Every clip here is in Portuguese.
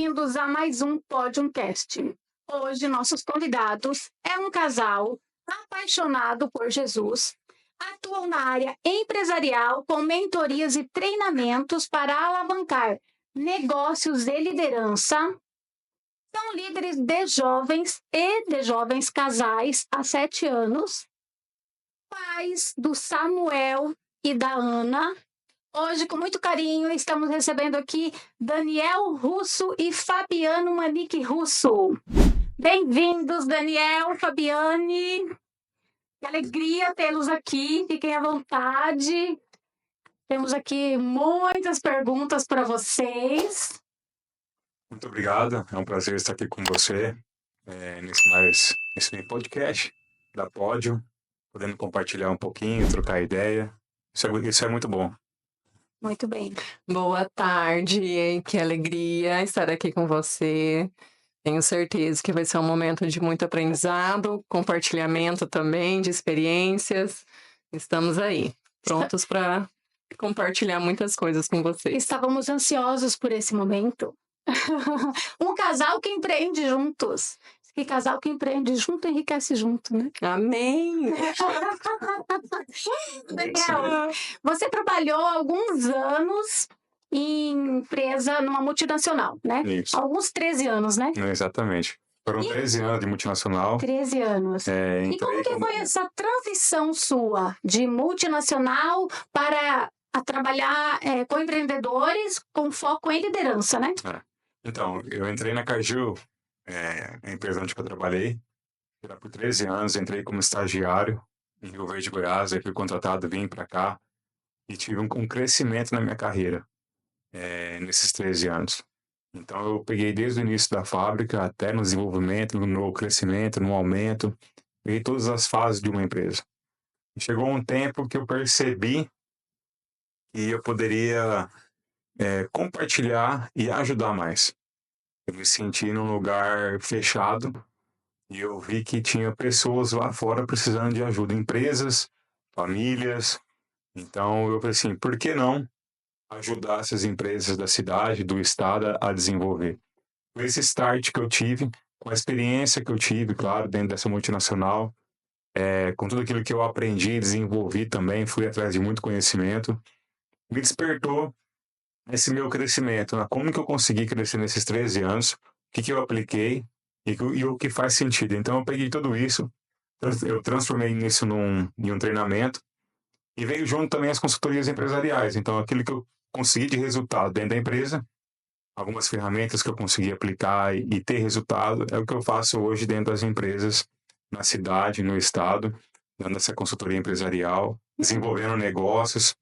bem-vindos a mais um Podiumcast. Hoje, nossos convidados é um casal apaixonado por Jesus, atuam na área empresarial com mentorias e treinamentos para alavancar negócios e liderança. São líderes de jovens e de jovens casais há 7 anos, pais do Samuel e da Ana. Hoje, com muito carinho, estamos recebendo aqui Daniel Russo e Fabiano Manique Russo. Bem-vindos, Daniel, Fabiane. Que alegria tê-los aqui. Fiquem à vontade. Temos aqui muitas perguntas para vocês. Muito obrigado. É um prazer estar aqui com você nesse podcast da Pódio, podendo compartilhar um pouquinho, trocar ideia. Isso é muito bom. Muito bem. Boa tarde, que alegria estar aqui com você. Tenho certeza que vai ser um momento de muito aprendizado, compartilhamento também de experiências. Estamos aí, prontos para compartilhar muitas coisas com vocês. Estávamos ansiosos por esse momento. Um casal que empreende juntos. Que casal que empreende junto enriquece junto, né? Amém! Daniel, você trabalhou alguns anos em empresa, numa multinacional, né? Isso. Alguns 13 anos, né? Exatamente. Foram 13 anos de multinacional. 13 anos. E como que foi essa transição sua de multinacional para a trabalhar com empreendedores com foco em liderança, né? Então, eu entrei na Caju, a empresa onde eu trabalhei, por 13 anos, entrei como estagiário em Rio Verde, Goiás, aí fui contratado, vim para cá e tive um crescimento na minha carreira nesses 13 anos. Então, eu peguei desde o início da fábrica até no desenvolvimento, no crescimento, no aumento, peguei todas as fases de uma empresa. E chegou um tempo que eu percebi que eu poderia compartilhar e ajudar mais. Eu me senti num lugar fechado e eu vi que tinha pessoas lá fora precisando de ajuda, empresas, famílias. Então eu falei assim, por que não ajudar essas empresas da cidade, do estado a desenvolver? Com esse start que eu tive, com a experiência que eu tive, claro, dentro dessa multinacional, com tudo aquilo que eu aprendi, desenvolvi também, fui atrás de muito conhecimento, me despertou esse meu crescimento, né? Como que eu consegui crescer nesses 13 anos, o que eu apliquei e o que faz sentido. Então eu peguei tudo isso, eu transformei isso em um treinamento e veio junto também as consultorias empresariais. Então aquilo que eu consegui de resultado dentro da empresa, algumas ferramentas que eu consegui aplicar e ter resultado, é o que eu faço hoje dentro das empresas, na cidade, no estado, dando essa consultoria empresarial, desenvolvendo negócios.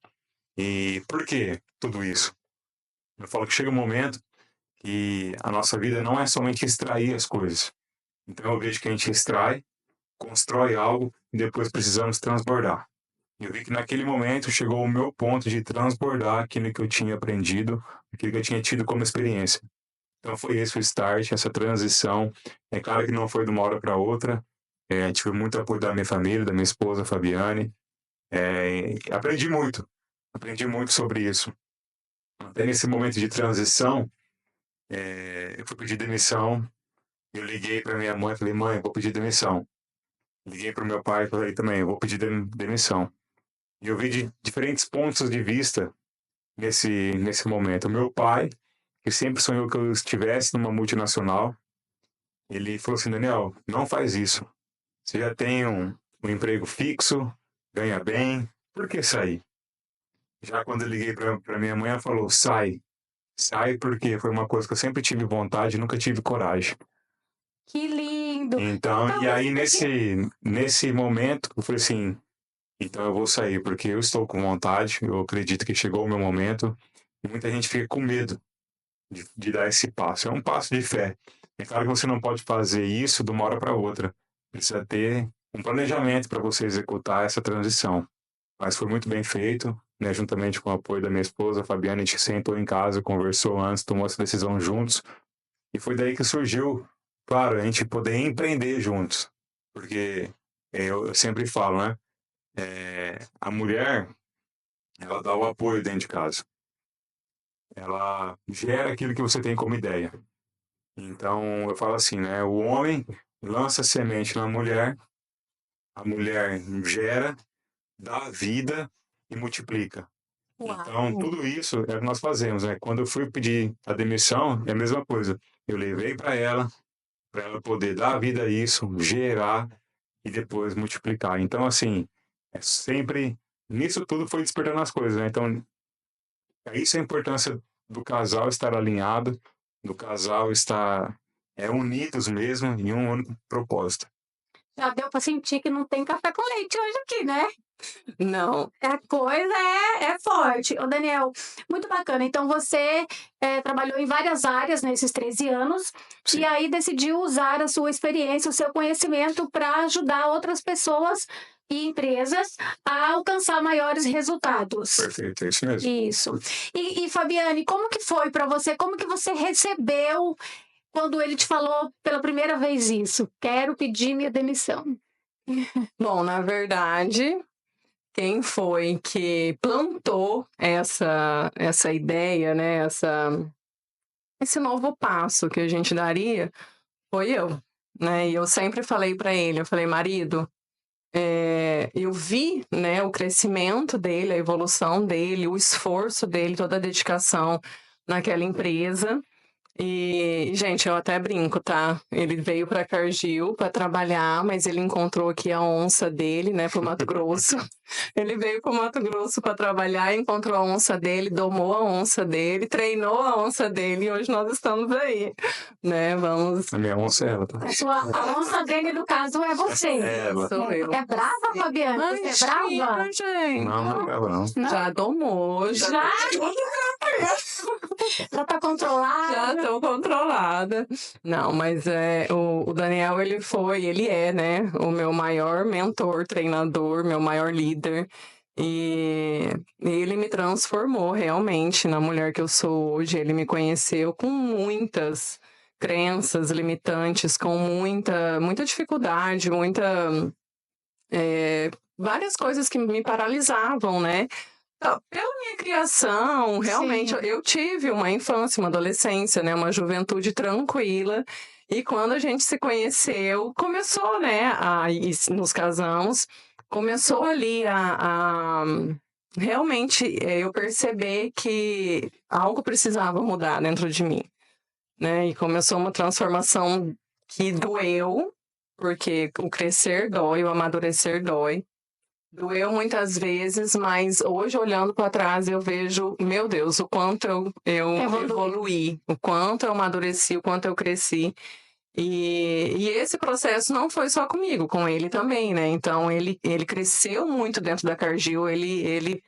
E por que tudo isso? Eu falo que chega um momento que a nossa vida não é somente extrair as coisas. Então eu vejo que a gente extrai, constrói algo e depois precisamos transbordar. E eu vi que naquele momento chegou o meu ponto de transbordar aquilo que eu tinha aprendido, aquilo que eu tinha tido como experiência. Então foi esse o start, essa transição. É claro que não foi de uma hora para outra. Tive muito apoio da minha família, da minha esposa, Fabiane. Aprendi muito sobre isso. Até nesse momento de transição, eu fui pedir demissão. Eu liguei para minha mãe e falei, mãe, vou pedir demissão. Liguei para o meu pai e falei também, vou pedir demissão. E eu vi de diferentes pontos de vista nesse momento. O meu pai, que sempre sonhou que eu estivesse numa multinacional, ele falou assim, Daniel, não faz isso. Você já tem um emprego fixo, ganha bem, por que sair? Já quando eu liguei para minha mãe, ela falou, sai. Sai porque foi uma coisa que eu sempre tive vontade, nunca tive coragem. Que lindo! Então, e aí nesse momento, eu falei assim, então eu vou sair, porque eu estou com vontade, eu acredito que chegou o meu momento, e muita gente fica com medo de dar esse passo. É um passo de fé. É claro que você não pode fazer isso de uma hora para outra. Precisa ter um planejamento para você executar essa transição. Mas foi muito bem feito, né? Juntamente com o apoio da minha esposa, a Fabiana, a gente sentou em casa, conversou antes, tomou essa decisão juntos. E foi daí que surgiu, claro, a gente poder empreender juntos. Porque eu sempre falo, né? A mulher, ela dá o apoio dentro de casa. Ela gera aquilo que você tem como ideia. Então, eu falo assim, né? O homem lança semente na mulher, a mulher gera, dá vida e multiplica. Então, Uau! tudo isso é o que nós fazemos, né? Quando eu fui pedir a demissão, é a mesma coisa. Eu levei para ela poder dar vida a isso, gerar e depois multiplicar. Então, assim, é sempre nisso tudo foi despertando as coisas, né? Então, é isso a importância do casal estar alinhado, do casal estar unidos mesmo em um único propósito. Já deu para sentir que não tem café com leite hoje aqui, né? Não. A coisa é forte. Ô, Daniel, muito bacana. Então, você trabalhou em várias áreas nesses 13 anos Sim. e aí decidiu usar a sua experiência, o seu conhecimento para ajudar outras pessoas e empresas a alcançar maiores resultados. Perfeito, é isso mesmo. Isso. E Fabiane, como que foi para você? Como que você recebeu quando ele te falou pela primeira vez isso? Quero pedir minha demissão. Bom, na verdade, quem foi que plantou essa ideia, né, esse novo passo que a gente daria, foi eu, né? E eu sempre falei para ele, eu falei, marido, eu vi, né, o crescimento dele, a evolução dele, o esforço dele, toda a dedicação naquela empresa. E, gente, eu até brinco, tá? Ele veio para Cargill para trabalhar, mas ele encontrou aqui a onça dele, né, pro Mato Grosso. Ele veio pro Mato Grosso para trabalhar, encontrou a onça dele, domou a onça dele, treinou a onça dele e hoje nós estamos aí, né? Vamos. A minha onça é ela, tá? A onça dele, no caso, é você. É ela. Sou eu. É brava, Fabiane? Ai, Você é brava? chega, gente. Não é ela, não. Não? Já domou, Já tá controlada? Já tô controlada. Não, mas o Daniel, ele é, né, o meu maior mentor, treinador, meu maior líder. E ele me transformou realmente na mulher que eu sou hoje. Ele me conheceu com muitas crenças limitantes, com muita dificuldade, várias coisas que me paralisavam, né? Pela minha criação, realmente, Sim. eu tive uma infância, uma adolescência, né? Uma juventude tranquila. E quando a gente se conheceu, começou, né? E nos casamos, começou ali realmente eu perceber que algo precisava mudar dentro de mim, né? E começou uma transformação que doeu, porque o crescer dói, o amadurecer dói. Doeu muitas vezes, mas hoje, olhando para trás, eu vejo, meu Deus, o quanto eu evoluí, o quanto eu amadureci, o quanto eu cresci. E esse processo não foi só comigo, com ele também, né? Então, ele cresceu muito dentro da Cargill, ele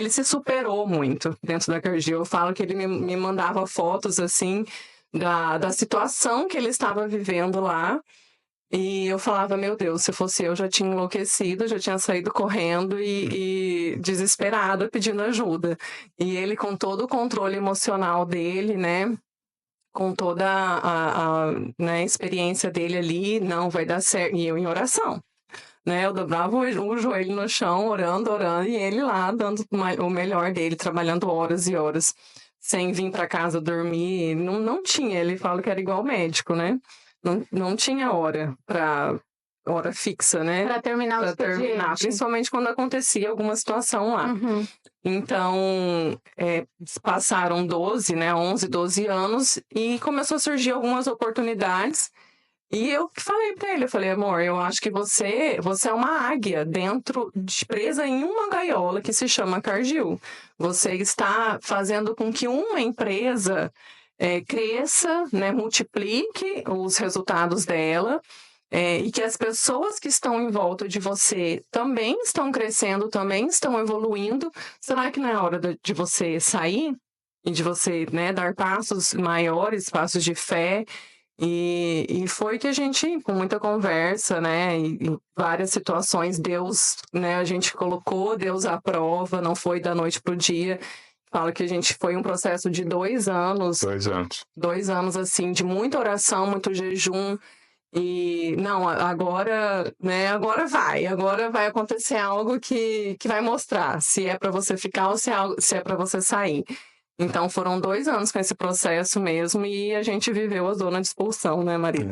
se superou muito dentro da Cargill. Eu falo que ele me mandava fotos, assim, da situação que ele estava vivendo lá. E eu falava, meu Deus, se fosse eu, já tinha enlouquecido, já tinha saído correndo e desesperada, pedindo ajuda. E ele, com todo o controle emocional dele, né? Com toda né, experiência dele ali, não vai dar certo. E eu em oração, né? Eu dobrava o joelho no chão, orando, e ele lá, dando o melhor dele, trabalhando horas e horas, sem vir para casa dormir. Não tinha, ele fala que era igual médico, né? Não tinha hora fixa, né? Para terminar o expediente. Principalmente quando acontecia alguma situação lá. Uhum. Então, passaram 11, 12 anos e começou a surgir algumas oportunidades. E eu falei para ele, eu falei, amor, eu acho que você é uma águia presa em uma gaiola que se chama Cargill. Você está fazendo com que uma empresa cresça, né, multiplique os resultados dela, e que as pessoas que estão em volta de você também estão crescendo, também estão evoluindo. Será que não é hora de você sair e de você, né, dar passos maiores, passos de fé? E foi que a gente, com muita conversa, né, e várias situações, Deus, né, a gente colocou Deus à prova, não foi da noite pro dia. Falo que a gente foi um processo de 2 anos. 2 anos. 2 anos, assim, de muita oração, muito jejum. E, não, agora, né, agora vai acontecer algo que vai mostrar se é para você ficar ou se é para você sair. Então foram 2 anos com esse processo mesmo e a gente viveu a zona de expulsão, né, Maria?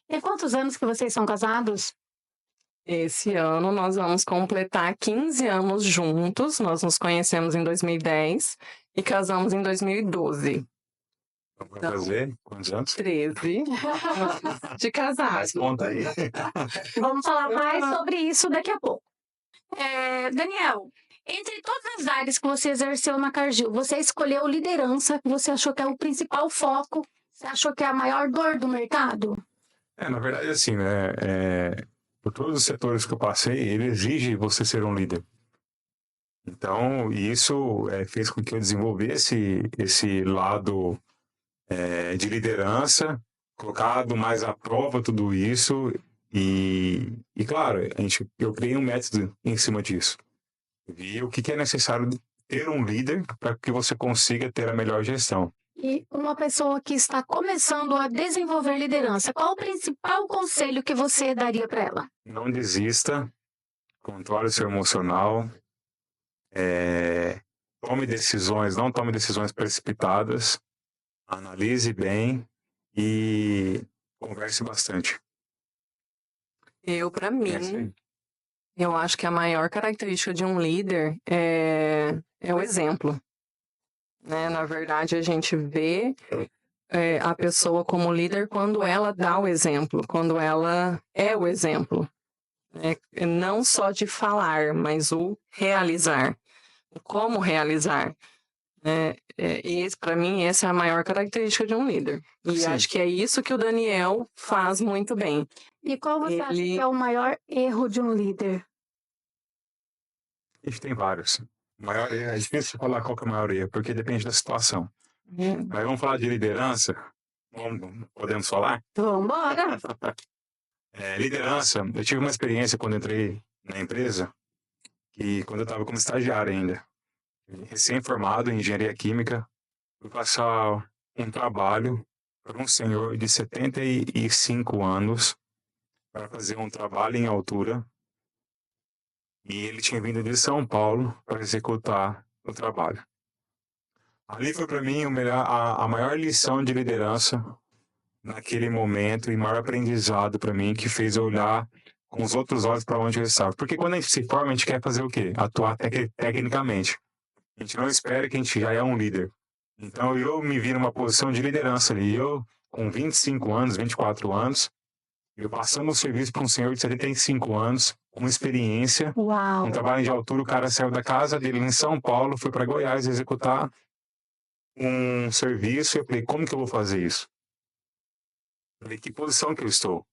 E há quantos anos que vocês são casados? Esse ano nós vamos completar 15 anos juntos. Nós nos conhecemos em 2010 e casamos em 2012. Vai fazer quantos anos? 13 anos de casados. Conta aí. Vamos falar mais sobre isso daqui a pouco. Daniel, entre todas as áreas que você exerceu na Cargill, você escolheu liderança, que você achou que é o principal foco, você achou que é a maior dor do mercado? Na verdade, assim, né? Por todos os setores que eu passei, ele exige você ser um líder. Então, isso fez com que eu desenvolvesse esse lado de liderança, colocado mais à prova tudo isso. E claro, eu criei um método em cima disso. Vi o que é necessário ter um líder para que você consiga ter a melhor gestão. E uma pessoa que está começando a desenvolver liderança, qual o principal conselho que você daria para ela? Não desista, controle seu emocional, não tome decisões precipitadas, analise bem e converse bastante. Para mim, eu acho que a maior característica de um líder é o exemplo. Né? Na verdade, a gente vê a pessoa como líder quando ela dá o exemplo, quando ela é o exemplo. Não só de falar, mas o realizar. Como realizar. Para mim, essa é a maior característica de um líder. E Sim. acho que é isso que o Daniel faz muito bem. E qual você acha que é o maior erro de um líder? A gente tem vários. O maior erro, é difícil falar qual que é o maior erro, porque depende da situação. Mas vamos falar de liderança? Podemos falar? Vamos embora! Liderança, eu tive uma experiência quando entrei na empresa, que quando eu estava como estagiário ainda, recém-formado em engenharia química, fui passar um trabalho para um senhor de 75 anos para fazer um trabalho em altura. E ele tinha vindo de São Paulo para executar o trabalho. Ali foi para mim a maior lição de liderança naquele momento e maior aprendizado para mim, que fez eu olhar com os outros olhos para onde eu estava. Porque quando a gente se forma, a gente quer fazer o quê? Atuar tecnicamente. A gente não espera que a gente já é um líder. Então eu me vi numa posição de liderança ali. Eu, com 25 anos, 24 anos, eu passando o serviço para um senhor de 75 anos, com experiência, Uau. um trabalho de altura, o cara saiu da casa dele em São Paulo, foi para Goiás executar um serviço, e eu falei, como que eu vou fazer isso? Eu falei, que posição que eu estou?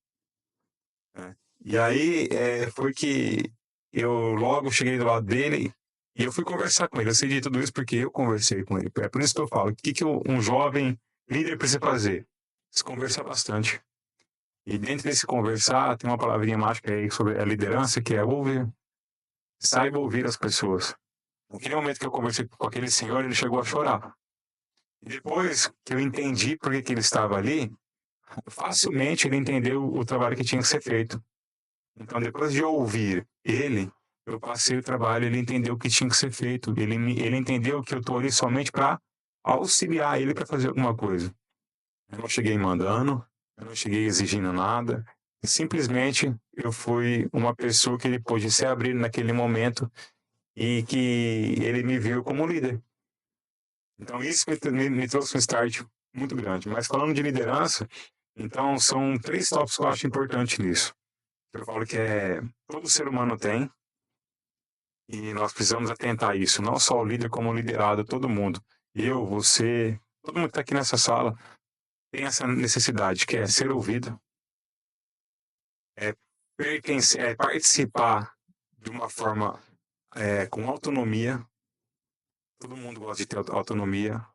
E aí foi que eu logo cheguei do lado dele e eu fui conversar com ele. Eu sei de tudo isso porque eu conversei com ele. É por isso que eu falo, o que um jovem líder precisa fazer? Se conversar bastante. E dentro desse conversar, tem uma palavrinha mágica aí sobre a liderança, que é ouvir. Saiba ouvir as pessoas. Naquele momento que eu conversei com aquele senhor, ele chegou a chorar. E depois que eu entendi por que ele estava ali, facilmente ele entendeu o trabalho que tinha que ser feito. Então, depois de ouvir ele, eu passei o trabalho, ele entendeu o que tinha que ser feito. Ele entendeu que eu estou ali somente para auxiliar ele para fazer alguma coisa. Eu não cheguei mandando, eu não cheguei exigindo nada. Simplesmente eu fui uma pessoa que ele pôde se abrir naquele momento e que ele me viu como líder. Então isso me trouxe um start muito grande. Mas falando de liderança, então são 3 tópicos que eu acho importantes nisso. Eu falo que todo ser humano tem e nós precisamos atentar a isso. Não só o líder, como o liderado, todo mundo. Eu, você, todo mundo que está aqui nessa sala tem essa necessidade, que é ser ouvido, participar de uma forma com autonomia. Todo mundo gosta de ter autonomia,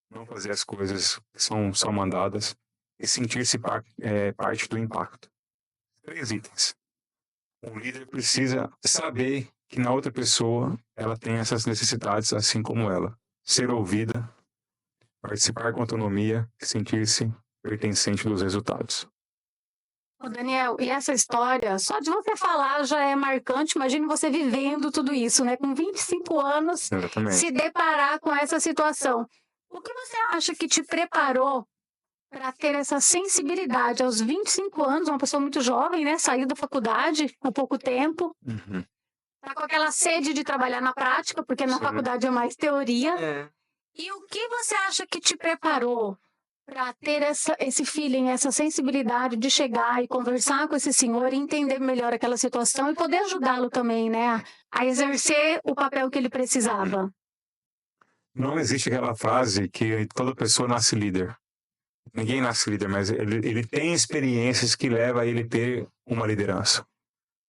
não fazer as coisas que são mandadas e sentir-se parte do impacto. 3 itens. Um líder precisa saber que na outra pessoa ela tem essas necessidades assim como ela. Ser ouvida, participar com autonomia e sentir-se pertencente dos resultados. Ô, Daniel, e essa história, só de você falar já é marcante. Imagine você vivendo tudo isso, né? Com 25 anos, Exatamente. se deparar com essa situação. O que você acha que te preparou para ter essa sensibilidade aos 25 anos, uma pessoa muito jovem, né? Saiu da faculdade há pouco tempo, Uhum. tá com aquela sede de trabalhar na prática, porque na Sim. faculdade é mais teoria. É. E o que você acha que te preparou para ter esse feeling, essa sensibilidade de chegar e conversar com esse senhor e entender melhor aquela situação e poder ajudá-lo também, né, a exercer o papel que ele precisava? Não existe aquela frase que toda pessoa nasce líder. Ninguém nasce líder, mas ele tem experiências que levam a ele ter uma liderança.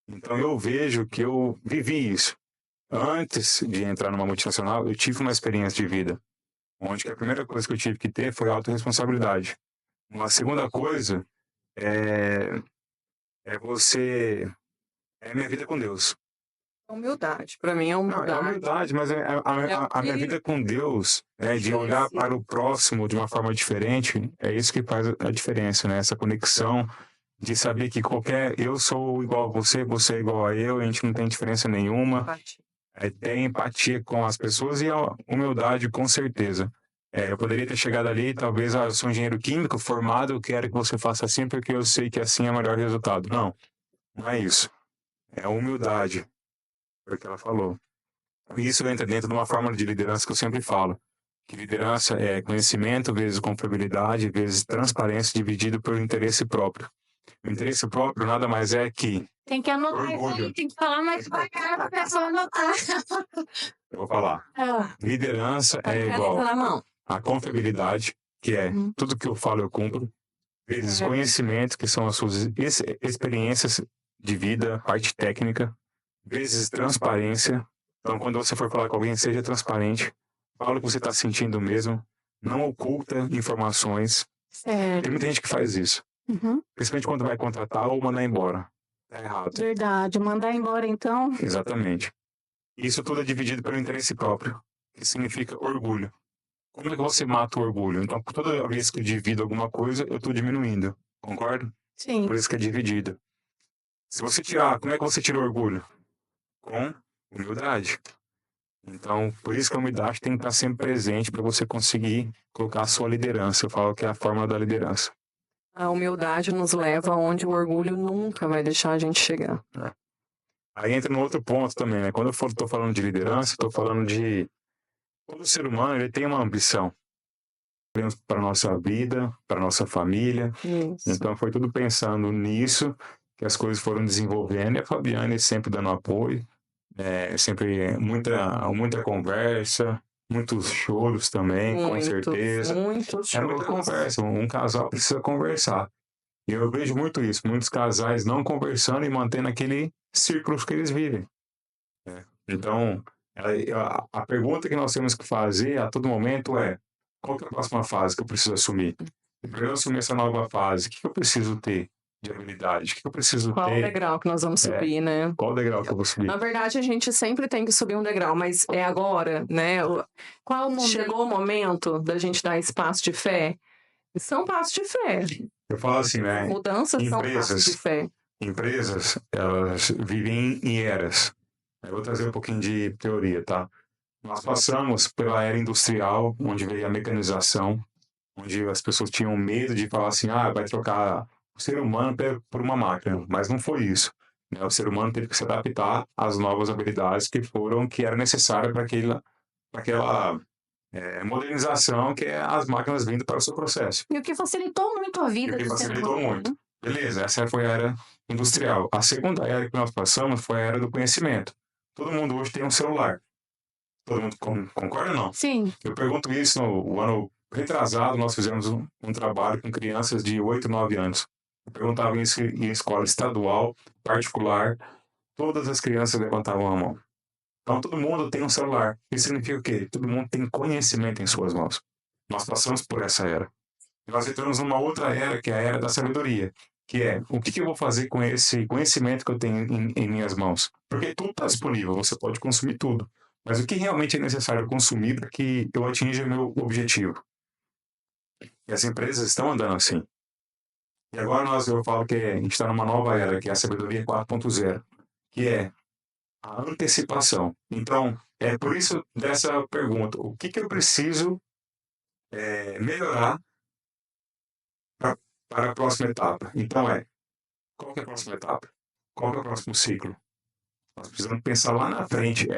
Então eu vejo que eu vivi isso. Antes de entrar numa multinacional, eu tive uma experiência de vida, onde que a primeira coisa que eu tive que ter foi autorresponsabilidade. Uma segunda coisa é, é a minha vida com Deus. Humildade. Para mim é Não, é humildade. humildade, mas a minha vida com Deus, de olhar para o próximo de uma forma diferente, é isso que faz a diferença, né? Essa conexão de saber que eu sou igual a você, você é igual a eu, a gente não tem diferença nenhuma. Empatia. Ter empatia com as pessoas e a humildade, com certeza. Eu poderia ter chegado ali, talvez, eu sou um engenheiro químico formado, eu quero que você faça assim porque eu sei que assim é o melhor resultado. Não, não é isso. É a humildade, foi o que ela falou. E isso entra dentro de uma forma de liderança que eu sempre falo. Que liderança é conhecimento vezes confiabilidade vezes transparência dividido pelo interesse próprio. O interesse próprio nada mais é que... Tem que anotar isso Orgulho. aí, tem que falar mais devagar para a pessoa anotar. Eu vou falar. Ah, Liderança é Caneta igual na mão. a confiabilidade, que é tudo que eu falo eu cumpro, vezes É. conhecimento, que são as suas experiências de vida, parte técnica, vezes transparência. Então, quando você for falar com alguém, seja transparente, fala o que você está sentindo mesmo, não oculta informações. certo. Tem muita gente que faz isso, Uhum. principalmente quando vai contratar ou mandar embora. Tá errado. Verdade. Mandar embora, então. Exatamente. Isso tudo é dividido pelo interesse próprio, que significa orgulho. Como é que você mata o orgulho? Então, toda vez que eu divido alguma coisa, eu estou diminuindo. Concorda? Sim. Por isso que é dividido. Se você tirar, como é que você tira o orgulho? Com humildade. Então, por isso que a humildade tem que estar sempre presente para você conseguir colocar a sua liderança. Eu falo que é a fórmula da liderança. A humildade nos leva onde o orgulho nunca vai deixar a gente chegar. Aí entra no outro ponto também, né? Quando eu estou falando de liderança, estou falando de... Todo ser humano, ele tem uma ambição. Para a nossa vida, para a nossa família. Isso. Então, foi tudo pensando nisso que as coisas foram desenvolvendo. E a Fabiane sempre dando apoio. Sempre muita conversa, muitos choros também, com certeza. Muitos É muita choros. conversa. Um casal precisa conversar. E eu vejo muito isso. Muitos casais não conversando e mantendo aquele círculo que eles vivem. Então, a pergunta que nós temos que fazer a todo momento é: qual que é a próxima fase que eu preciso assumir? E para eu assumir essa nova fase, o que eu preciso ter de habilidade? O que eu preciso Qual o ter? degrau que nós vamos subir, né? Qual degrau que eu vou subir? Na verdade, a gente sempre tem que subir um degrau, mas é agora, né? Qual o momento? Chegou o momento da gente dar esse passo de fé. São passos de fé. Eu falo assim, né? Mudanças são passos de fé. Empresas, elas vivem em eras. Eu vou trazer um pouquinho de teoria, tá? Nós passamos pela era industrial, onde veio a mecanização, onde as pessoas tinham medo de falar assim, vai trocar o ser humano por uma máquina, mas não foi isso. Né? O ser humano teve que se adaptar às novas habilidades que eram necessárias para aquela modernização que é as máquinas vindo para o seu processo. E o que facilitou muito a vida E o que do ser facilitou humano, muito. né? Beleza, essa foi a era industrial. A segunda era que nós passamos foi a era do conhecimento. Todo mundo hoje tem um celular. Todo mundo concorda ou não? Sim. Eu pergunto isso no ano retrasado, nós fizemos um trabalho com crianças de 8, 9 anos. Eu perguntava isso em escola estadual, particular, todas as crianças levantavam a mão. Então todo mundo tem um celular. Isso significa o quê? Todo mundo tem conhecimento em suas mãos. Nós passamos por essa era. E nós entramos numa outra era, que é a era da sabedoria. Que é, o que eu vou fazer com esse conhecimento que eu tenho em minhas mãos? Porque tudo está disponível, você pode consumir tudo. Mas o que realmente é necessário consumir para que eu atinja meu objetivo? E as empresas estão andando assim. E agora eu falo que a gente está numa nova era, que é a sabedoria 4.0, que é a antecipação. Então, é por isso dessa pergunta, o que eu preciso melhorar para a próxima etapa? Então, qual que é a próxima etapa? Qual que é o próximo ciclo? Nós precisamos pensar lá na frente,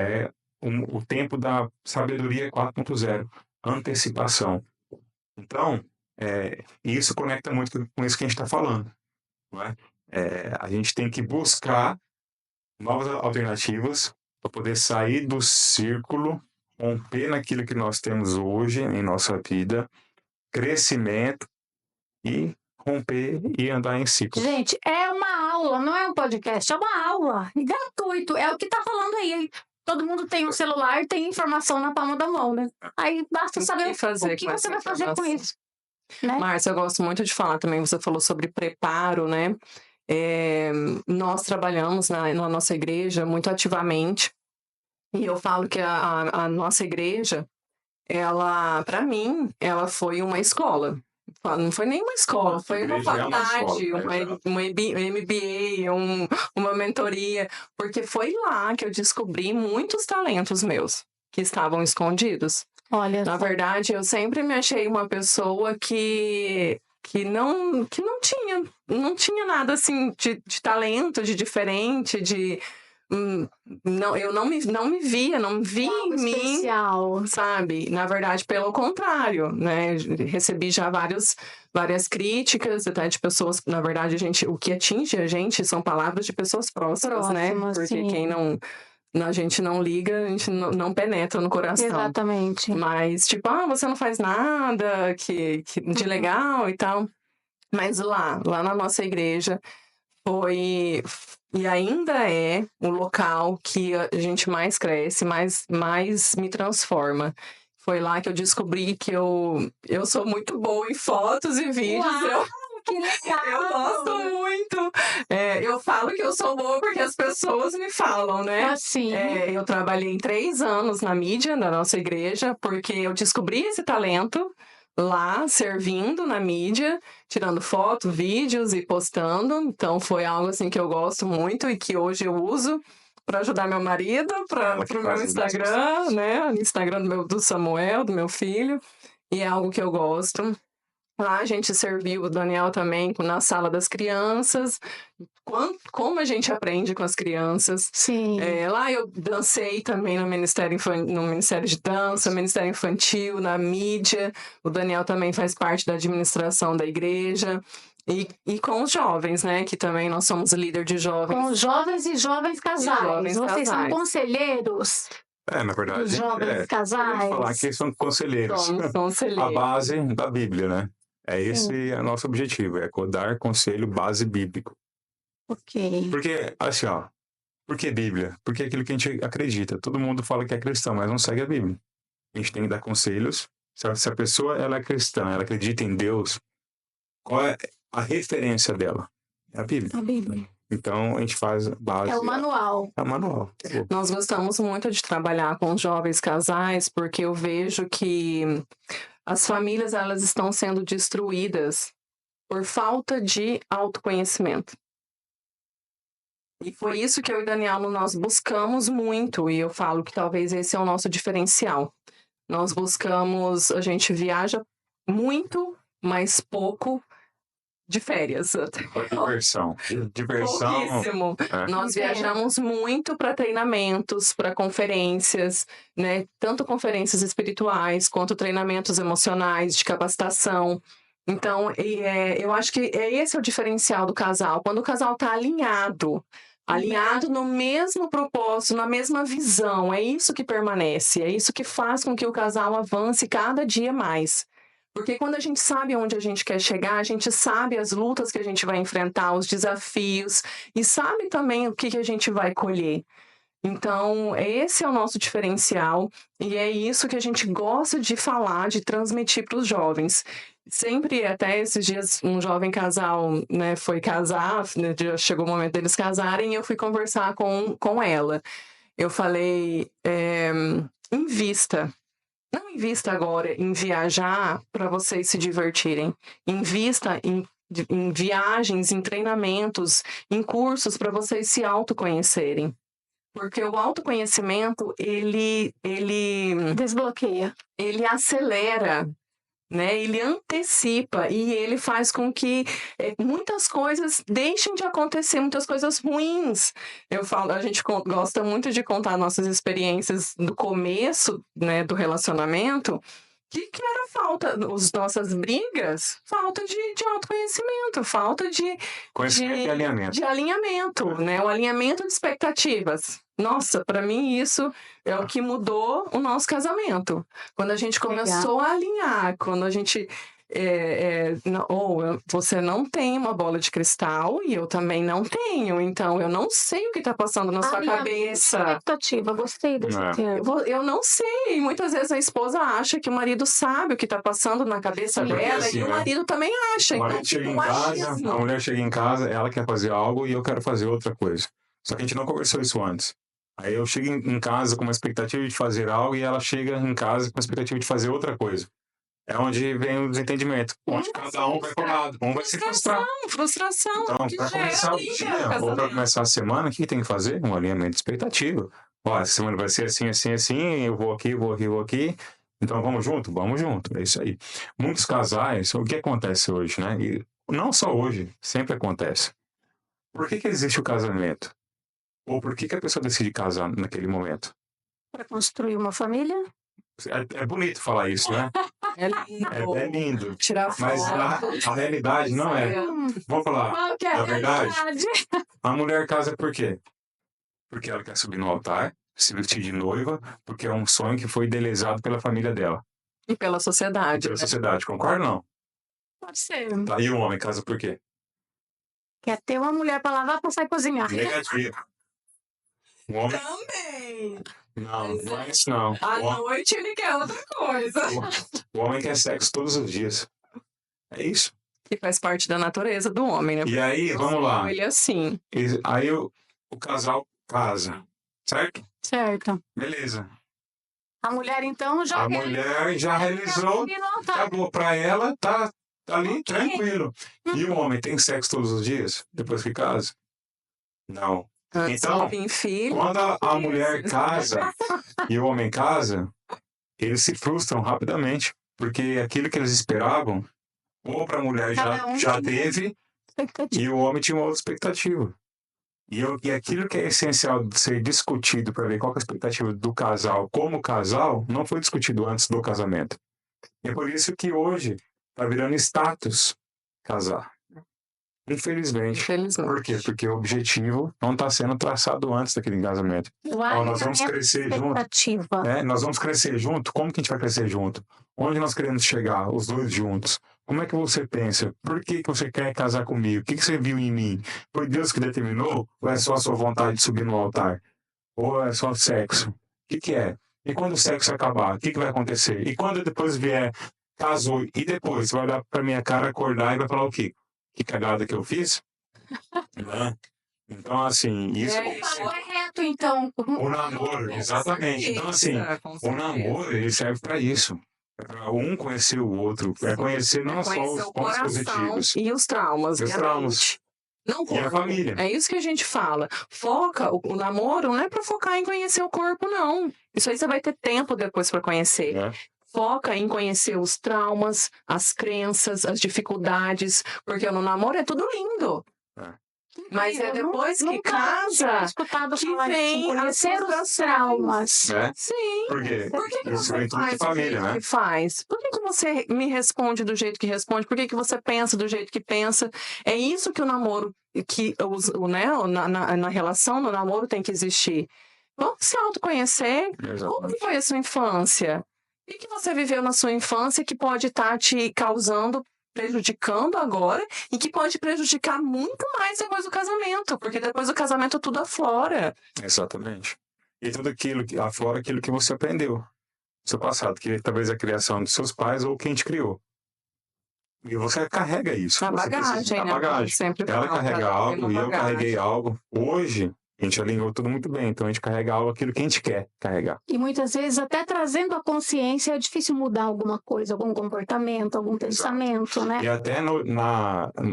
o tempo da sabedoria 4.0, antecipação. Então, isso conecta muito com isso que a gente está falando. Não é? A gente tem que buscar novas alternativas para poder sair do círculo, romper naquilo que nós temos hoje em nossa vida, crescimento e romper e andar em ciclo. Gente, é uma aula, não é um podcast, é uma aula. E gratuito, é o que tá falando aí. Todo mundo tem um celular, tem informação na palma da mão, né? Aí basta saber o que você vai fazer com isso. Né? Márcia, eu gosto muito de falar também, você falou sobre preparo, né? Nós trabalhamos na nossa igreja muito ativamente, e eu falo que a nossa igreja, ela, para mim, ela foi uma escola. Não foi nem uma escola, foi uma faculdade, um MBA, uma mentoria, porque foi lá que eu descobri muitos talentos meus que estavam escondidos. Olha, na verdade, eu sempre me achei uma pessoa que não tinha nada assim de talento, de diferente, eu não me via em mim, especial. sabe? Na verdade, pelo contrário, né? Recebi já várias críticas, até de pessoas, na verdade, o que atinge a gente são palavras de pessoas próximas, né? Porque sim. a gente não liga, a gente não penetra no coração. Exatamente. Mas, tipo, você não faz nada de legal e tal. Mas lá na nossa igreja, foi e ainda é o local que a gente mais cresce, mais me transforma. Foi lá que eu descobri que eu sou muito boa em fotos e vídeos. Uau, que legal! Eu gosto muito. Eu falo que eu sou boa porque as pessoas me falam, né? Assim. Eu trabalhei 3 anos na mídia da nossa igreja porque eu descobri esse talento lá, servindo na mídia, tirando foto, vídeos e postando. Então foi algo assim que eu gosto muito e que hoje eu uso para ajudar meu marido, para o meu Instagram, né? Instagram do Samuel, do meu filho. E é algo que eu gosto. Lá a gente serviu o Daniel também na sala das crianças. Como a gente aprende com as crianças. Sim. Lá eu dancei também no Ministério de Dança, Ministério Infantil, na mídia. O Daniel também faz parte da administração da igreja. E com os jovens, né? Que também nós somos líder de jovens. Com jovens e jovens casais. Vocês são conselheiros? Na verdade, dos jovens casais. Falar que são conselheiros. Somos conselheiros. A base da Bíblia, né? Esse é o nosso objetivo, dar conselho base bíblico. Ok. Porque, assim, por que Bíblia? Porque é aquilo que a gente acredita. Todo mundo fala que é cristão, mas não segue a Bíblia. A gente tem que dar conselhos. Se a pessoa ela é cristã, ela acredita em Deus, qual é a referência dela? É a Bíblia. A Bíblia. Então, a gente faz base... É o manual. É o manual. Nós gostamos muito de trabalhar com jovens casais, porque eu vejo que as famílias elas estão sendo destruídas por falta de autoconhecimento. E foi isso que eu e Daniel nós buscamos muito, e eu falo que talvez esse é o nosso diferencial. Nós buscamos, a gente viaja muito, mas pouco de férias. Diversão. Pouquíssimo. Nós viajamos muito para treinamentos, para conferências, né? Tanto conferências espirituais quanto treinamentos emocionais, de capacitação. Então, eu acho que esse é o diferencial do casal. Quando o casal está alinhado no mesmo propósito, na mesma visão, é isso que permanece, é isso que faz com que o casal avance cada dia mais. Porque quando a gente sabe onde a gente quer chegar, a gente sabe as lutas que a gente vai enfrentar, os desafios, e sabe também o que a gente vai colher. Então, esse é o nosso diferencial, e é isso que a gente gosta de falar, de transmitir para os jovens. Sempre, até esses dias, um jovem casal, né, foi casar, né, chegou o momento deles casarem, e eu fui conversar com ela. Eu falei, invista. Não invista agora em viajar para vocês se divertirem. Invista em em viagens, em treinamentos, em cursos para vocês se autoconhecerem. Porque o autoconhecimento, ele Desbloqueia. acelera, né? Ele antecipa e ele faz com que muitas coisas deixem de acontecer, muitas coisas ruins. Eu falo, a gente gosta muito de contar nossas experiências do começo, né, do relacionamento. Que era falta, as nossas brigas, falta de autoconhecimento, falta de Conhecimento e alinhamento. de alinhamento, né? O alinhamento de expectativas. Nossa, para mim isso é o que mudou o nosso casamento. Quando a gente começou a alinhar, quando a gente você não tem uma bola de cristal e eu também não tenho, então eu não sei o que está passando na sua cabeça. Expectativa, gostei desse termo. Eu não sei. Muitas vezes a esposa acha que o marido sabe o que está passando na cabeça dela assim, e o marido também acha. O marido chega em casa, a mulher chega em casa, ela quer fazer algo e eu quero fazer outra coisa. Só que a gente não conversou isso antes. Aí eu chego em casa com uma expectativa de fazer algo e ela chega em casa com a expectativa de fazer outra coisa. É onde vem o desentendimento. Onde cada um vai pro lado. Um vai se frustrar. Frustração. Então, para começar o dia, ou para começar a semana, o que tem que fazer? Um alinhamento de expectativa. Ó, essa semana vai ser assim, assim, assim, eu vou aqui, vou aqui, vou aqui. Então, vamos junto? Vamos junto. É isso aí. Muitos casais, o que acontece hoje, né? E não só hoje, sempre acontece. Por que existe o casamento? Ou por que a pessoa decide casar naquele momento? Para construir uma família? É bonito falar isso, né? É lindo. É lindo. Tirar foto. Mas a realidade não é. Vou falar. Qual que é A verdade? realidade? A mulher casa por quê? Porque ela quer subir no altar, se vestir de noiva, porque é um sonho que foi idealizado pela família dela. E pela sociedade. Pela sociedade, concorda ou não? Pode ser. Tá, e o homem casa por quê? Quer ter uma mulher para lavar, passar e cozinhar. Negativo. O homem... Também. Não é isso não. À noite ele quer outra coisa. O homem quer sexo todos os dias. É isso. Que faz parte da natureza do homem, né? E aí, vamos lá. Ele é assim. Aí o casal casa, certo? Certo. Beleza. A mulher, então, já... A mulher já realizou, acabou. Pra ela, tá ali, tranquilo. E o homem tem sexo todos os dias, depois que casa? Não. Então, quando a mulher casa e o homem casa, eles se frustram rapidamente, porque aquilo que eles esperavam, ou para a mulher já teve, e o homem tinha uma outra expectativa. E aquilo que é essencial de ser discutido para ver qual é a expectativa do casal como casal, não foi discutido antes do casamento. E é por isso que hoje está virando status casar. Infelizmente. Por quê? Porque o objetivo não está sendo traçado antes daquele casamento. Então, nós vamos crescer junto. Nós vamos crescer junto. Como que a gente vai crescer junto? Onde nós queremos chegar, os dois juntos? Como é que você pensa? Por que você quer casar comigo? O que você viu em mim? Foi Deus que determinou? Ou é só a sua vontade de subir no altar? Ou é só sexo? O que é? E quando o sexo acabar, o que vai acontecer? E quando depois vier, casou, e depois você vai olhar pra minha cara, acordar e vai falar o quê? Que cagada que eu fiz? Né? Então, assim, isso... O correto, então. O namoro, exatamente. Então, assim, o namoro, ele serve para isso. É para um conhecer o outro. É conhecer não só os pontos positivos. E os traumas. E os traumas. Não, e a família. É isso que a gente fala. Foca, o namoro não é para focar em conhecer o corpo, não. Isso aí você vai ter tempo depois para conhecer. Foca em conhecer os traumas, as crenças, as dificuldades, porque no namoro é tudo lindo. Mas é depois que casa que vem conhecer os traumas. Sim. Por quê? Por que isso você faz família, do jeito que faz? Por que você me responde do jeito que responde? Por que você pensa do jeito que pensa? É isso que o namoro, na relação, no namoro tem que existir. Vamos se autoconhecer. Como que foi a sua infância? O que você viveu na sua infância que pode estar te prejudicando agora e que pode prejudicar muito mais depois do casamento, porque depois do casamento tudo aflora. Exatamente. E tudo aquilo que aflora aquilo que você aprendeu no seu passado, que talvez a criação dos seus pais ou quem te criou. E você carrega isso. A bagagem, a bagagem. Ela carrega algo e eu carreguei algo. Hoje, A gente alinhou tudo muito bem, então a gente carrega aquilo que a gente quer carregar. E muitas vezes, até trazendo a consciência, é difícil mudar alguma coisa, algum comportamento, algum pensamento, né? E até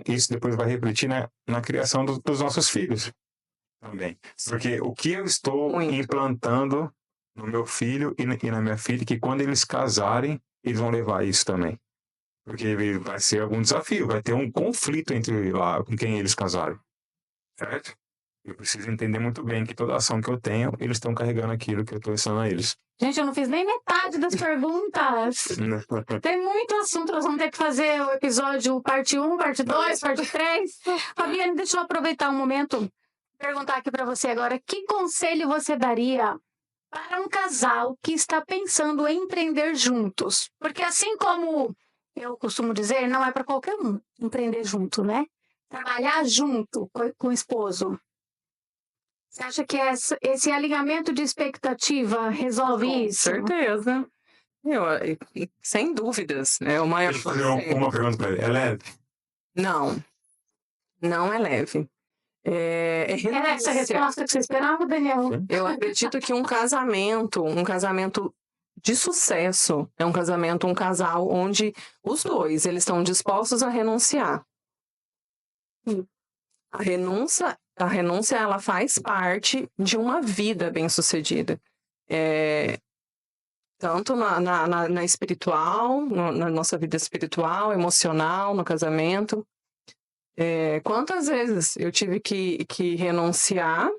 isso depois vai refletir na criação dos nossos filhos também. Porque o que eu estou implantando no meu filho e na minha filha, que quando eles casarem, eles vão levar isso também. Porque vai ser algum desafio, vai ter um conflito entre lá com quem eles casarem. Certo? Eu preciso entender muito bem que toda ação que eu tenho, eles estão carregando aquilo que eu estou ensinando a eles. Gente, eu não fiz nem metade das perguntas. Tem muito assunto, nós vamos ter que fazer o episódio parte 1, parte 2, parte 3. Fabiane, deixa eu aproveitar um momento e perguntar aqui para você agora. Que conselho você daria para um casal que está pensando em empreender juntos? Porque assim como eu costumo dizer, não é para qualquer um empreender junto, né? Trabalhar junto com o esposo. Você acha que esse alinhamento de expectativa resolve isso? Com certeza. Sem dúvidas. O maior Deixa eu fazer uma pergunta para ele. É leve? Não. Não é leve. Era essa a resposta que você esperava, Daniel? Eu acredito que um casamento de sucesso, é um casal onde os dois, eles estão dispostos a renunciar. A renúncia, ela faz parte de uma vida bem-sucedida. Tanto na espiritual, na nossa vida espiritual, emocional, no casamento. Quantas vezes eu tive que renunciar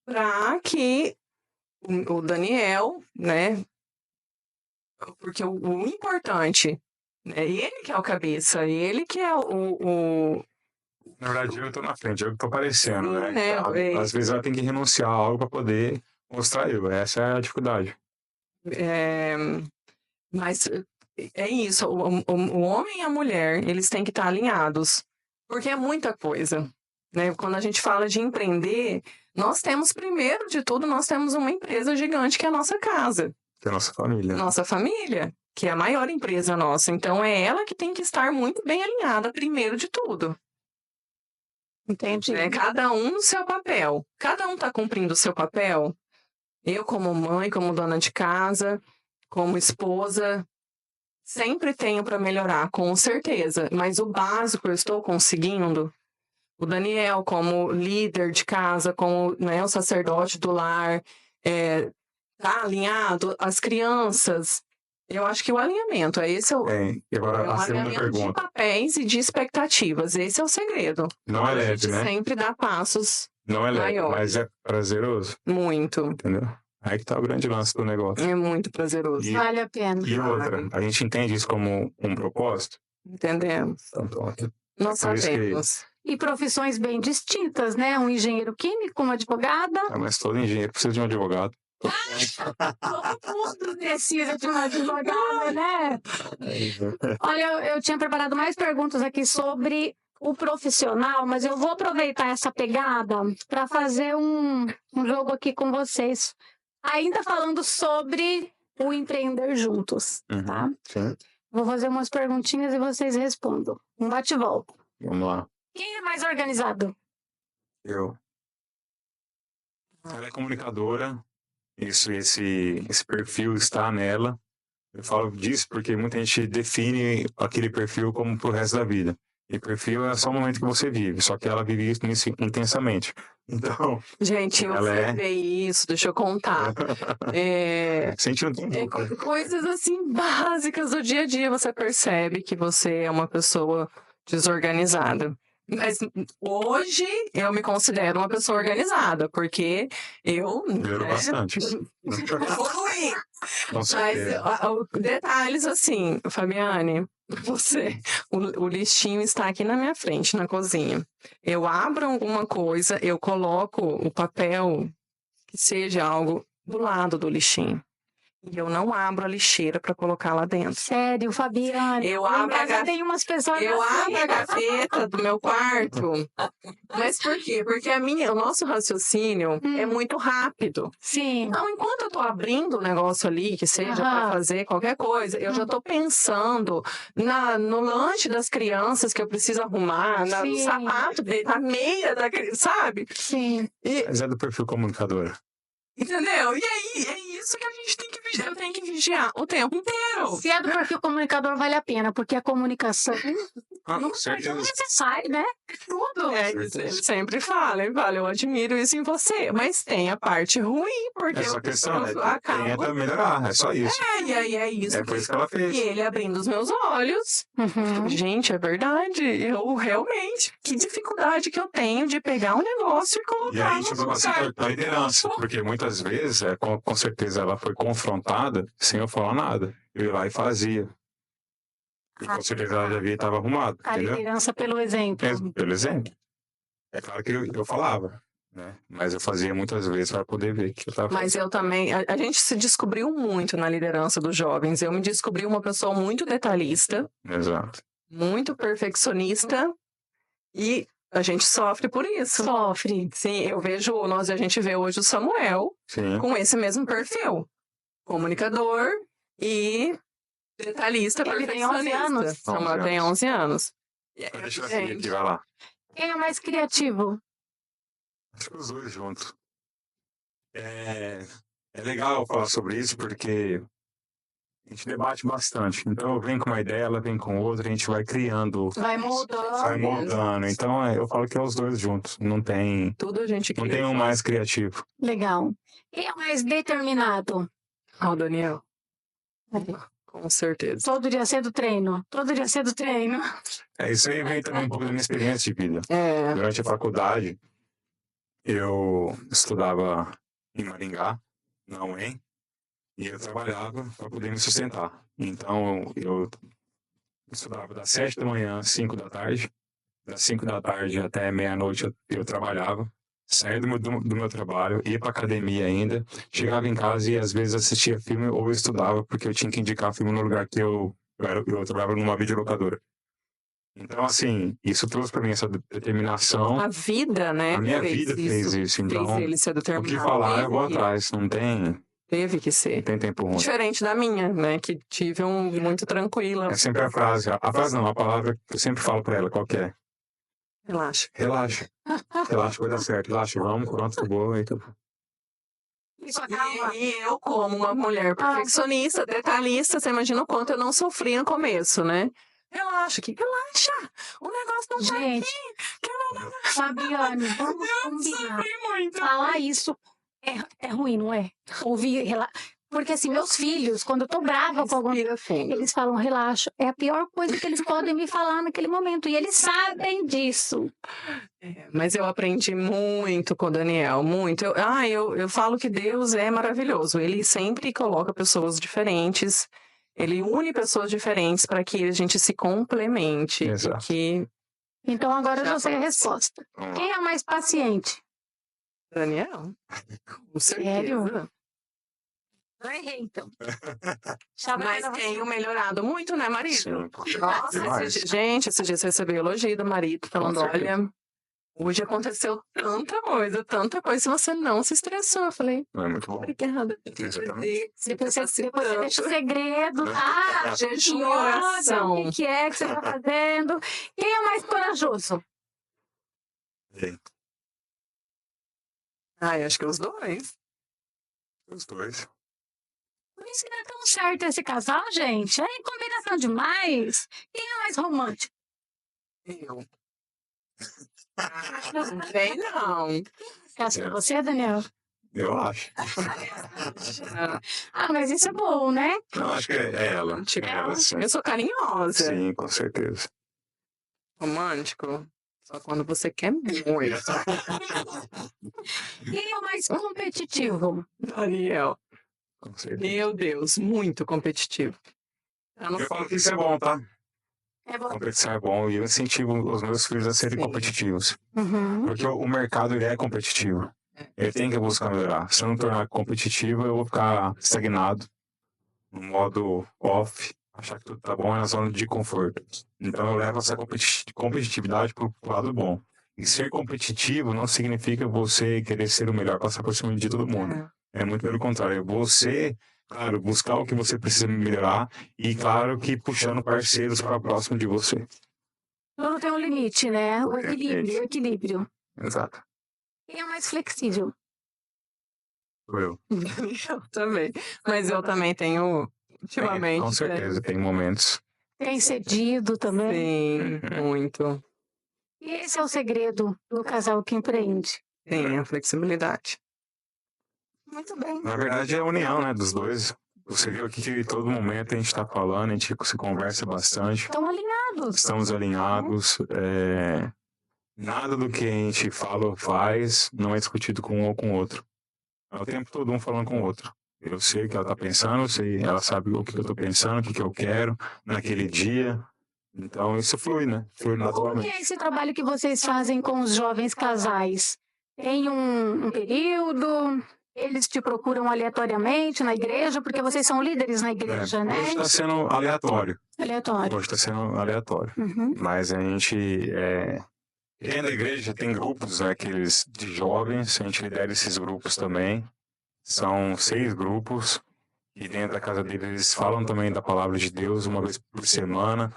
para que o Daniel, né? Porque o importante é ele que é o cabeça, ele que é o... Na verdade, eu tô na frente, eu que tô aparecendo, né? né? Às vezes ela tem que renunciar a algo para poder mostrar eu. Essa é a dificuldade. Mas é isso, o homem e a mulher, eles têm que estar alinhados, porque é muita coisa, né? Quando a gente fala de empreender, nós temos, primeiro de tudo, nós temos uma empresa gigante que é a nossa casa. Que é a nossa família. Nossa família, que é a maior empresa nossa. Então, é ela que tem que estar muito bem alinhada, primeiro de tudo. Entendi. Cada um no seu papel. Cada um está cumprindo o seu papel. Eu, como mãe, como dona de casa, como esposa, sempre tenho para melhorar, com certeza. Mas o básico eu estou conseguindo. O Daniel, como líder de casa, como o sacerdote do lar, tá alinhado. As crianças, eu acho que o alinhamento, esse é o... Agora, a segunda pergunta. De papéis e de expectativas, esse é o segredo. Não é leve, a gente né? sempre dá passos Não é leve, maiores. mas é prazeroso. Muito. Entendeu? Aí que tá o grande lance do negócio. É muito prazeroso. Vale a pena. E outra, a gente entende isso como um propósito? Entendemos. Então, Nós por isso que- sabemos. E profissões bem distintas, né? Um engenheiro químico, uma advogada. mas todo engenheiro precisa de um advogado. Todo mundo precisa de uma advogada, né? Olha, eu tinha preparado mais perguntas aqui sobre o profissional, mas eu vou aproveitar essa pegada para fazer um jogo aqui com vocês. Ainda falando sobre o empreender juntos, tá? Sim. Vou fazer umas perguntinhas e vocês respondam. Um bate-volta. Vamos lá. Quem é mais organizado? Eu. Ela é comunicadora. Esse perfil está nela. Eu falo disso porque muita gente define aquele perfil como pro resto da vida. E perfil é só o momento que você vive, só que ela vive isso intensamente. Então, Gente, eu ela vivi isso, deixa eu contar. sente um tempo. Coisas assim básicas do dia a dia, você percebe que você é uma pessoa desorganizada. Mas hoje eu me considero uma pessoa organizada, porque eu... Melhorou bastante. evoluí. Com Mas certeza. detalhes assim, Fabiane, o listinho está aqui na minha frente, na cozinha. Eu abro alguma coisa, eu coloco o papel que seja algo do lado do lixinho. e eu não abro a lixeira para colocar lá dentro. Sério, Fabiane. Eu Lá em abro a casa tem umas pessoas Eu assim. abro a gaveta do meu quarto. Mas por quê? Porque o nosso raciocínio é muito rápido. Sim. Então, enquanto eu tô abrindo o negócio ali, que seja para fazer qualquer coisa, eu já tô pensando no lanche das crianças que eu preciso arrumar, no Sim. sapato dele, na meia da criança, sabe? Sim. Mas é do perfil comunicador. Entendeu? E aí, é isso que a gente tem que vigiar. Eu tenho que vigiar o tempo inteiro. Se é do perfil comunicador, vale a pena, porque a comunicação Ah, não com é certeza. necessária, né? Tudo. Ele sempre fala, eu admiro isso em você, mas tem a parte ruim, porque Essa questão, eu tenta melhorar, é só isso. E aí é isso. É por isso que ela fez. E ele abrindo os meus olhos. Gente, é verdade. Eu realmente, que dificuldade que eu tenho de pegar um negócio e E colocar aí, tipo, assim, a liderança, porque muitas vezes, com certeza, ela foi confrontada sem eu falar nada. Eu ia lá e fazia. E com certeza ela já via e estava arrumado, A entendeu? liderança pelo exemplo. Pelo exemplo. É claro que eu falava, né? Mas eu fazia muitas vezes para poder ver que eu estava Mas eu também, a gente se descobriu muito na liderança dos jovens. Eu me descobri uma pessoa muito detalhista, Exato. muito perfeccionista e a gente sofre por isso. Sofre. Sim, a gente vê hoje o Samuel Sim. com esse mesmo perfil. Comunicador e detalhista, Ele tem 11 perfeccionista. anos. Samuel tem 11 anos. Deixa eu assim aqui, vai lá. Quem é mais criativo? Acho que os dois juntos. É legal falar sobre isso porque a gente debate bastante. Então eu venho com uma ideia, ela vem com outra, a gente vai criando, Vai moldando. vai moldando. Então eu falo que é os dois juntos. Não tem Tudo a gente não cria. tem um mais criativo. Legal. Quem é mais determinado? O Daniel. Com certeza. Todo dia cedo treino. Todo dia cedo treino. Isso aí vem também um pouco da minha experiência de vida. É. Durante a faculdade, eu estudava em Maringá, na UEM, e eu trabalhava para poder me sustentar. Então, eu estudava das 7 da manhã às 5 da tarde. Das 5 da tarde até meia-noite eu trabalhava. Saía do meu trabalho, ia para academia ainda, chegava em casa e às vezes assistia filme ou eu estudava, porque eu tinha que indicar filme no lugar que eu trabalhava numa videolocadora. Então, assim, isso trouxe para mim essa determinação. A vida, né? A minha vida fez isso. Então, fez ele ser o determinado. que falar, eu vou atrás. Não tem Teve que ser. tempo ruim. Diferente da minha, né? Que tive muito tranquila. É sempre a frase. A frase não, a palavra que eu sempre falo para ela, qual que é? Relaxa. Relaxa. Relaxa, vai dar certo. Relaxa, vamos, pronto, acabou. Então. E eu, como uma mulher perfeccionista, detalhista, você imagina o quanto eu não sofri no começo, né? Relaxa. O negócio não tá Gente, aqui. Fabiane, vamos combinar. Sofri muito. Falar isso é ruim, não é? Ouvir, porque assim, meus filhos, quando eu tô brava com alguma Respira fundo. eles falam, relaxa. É a pior coisa que eles podem me falar naquele momento. E eles sabem disso. Mas eu aprendi muito com o Daniel, muito. Eu falo que Deus é maravilhoso. Ele sempre coloca pessoas diferentes. Ele une pessoas diferentes para que a gente se complemente. Exato. Então agora eu já sei a resposta. Quem é mais paciente? Daniel? Com certeza. Sério? Não errei, então. Mas tenho melhorado muito, né, marido? Sim. Nossa, gente, esses dias eu recebi elogio do marido falando, olha, hoje aconteceu tanta coisa, se você não se estressou. Eu falei, Não é muito bom. obrigada. Exatamente. Depois você deixa o segredo, tá? Jejum e Olha, oração. o que é que você tá fazendo? Quem é mais corajoso? Sim. Acho que os dois. Os dois. Por isso que não é tão certo esse casal, gente. É combinação demais. Quem é mais romântico? Eu. Não vem, não. É você, Daniel? Eu acho. Mas isso é bom, né? Não, acho que é ela. Ela, sim. Eu sou carinhosa. Sim, com certeza. Romântico. Só quando você quer muito. Quem é o mais competitivo? Daniel. Com certeza. Meu Deus, muito competitivo. Eu falo que isso é bom, tá? É bom. Competição é bom e eu incentivo os meus filhos a serem competitivos. Uhum. Porque o mercado ele é competitivo. Ele tem que buscar melhorar. Se eu não tornar competitivo, eu vou ficar estagnado. no modo off, achar que tudo tá bom é na zona de conforto. Então eu levo essa competitividade pro lado bom. E ser competitivo não significa você querer ser o melhor, passar por cima de todo mundo. É muito pelo contrário, é você, claro, buscar o que você precisa melhorar e, claro, que puxando parceiros para próximo de você. Tudo tem um limite, né? O Limite. equilíbrio. Exato. Quem é mais flexível? Sou eu. Eu também. Mas eu também tenho, ultimamente, Com né? certeza, tem momentos. Tem cedido também? Sim, muito. E esse é o segredo do casal que empreende. Tem a flexibilidade. Muito bem. Na verdade, é a união, né, dos dois. Você viu aqui que todo momento a gente está falando, a gente se conversa bastante. Estão alinhados. Estamos alinhados. Nada do que a gente fala ou faz não é discutido com um ou com o outro. É o tempo todo um falando com o outro. Eu sei o que ela está pensando, ela sabe o que eu estou pensando, o que eu quero naquele dia. Então isso flui, né? Flui Como que naturalmente. é esse trabalho que vocês fazem com os jovens casais? Tem um período? Eles te procuram aleatoriamente na igreja? Porque vocês são líderes na igreja, né? Hoje está sendo aleatório. Aleatório. Hoje está sendo aleatório. Uhum. Mas a gente, dentro da igreja tem grupos, né, aqueles de jovens, a gente lidera esses grupos também. São 6 grupos e dentro da casa deles eles falam também da palavra de Deus uma vez por semana.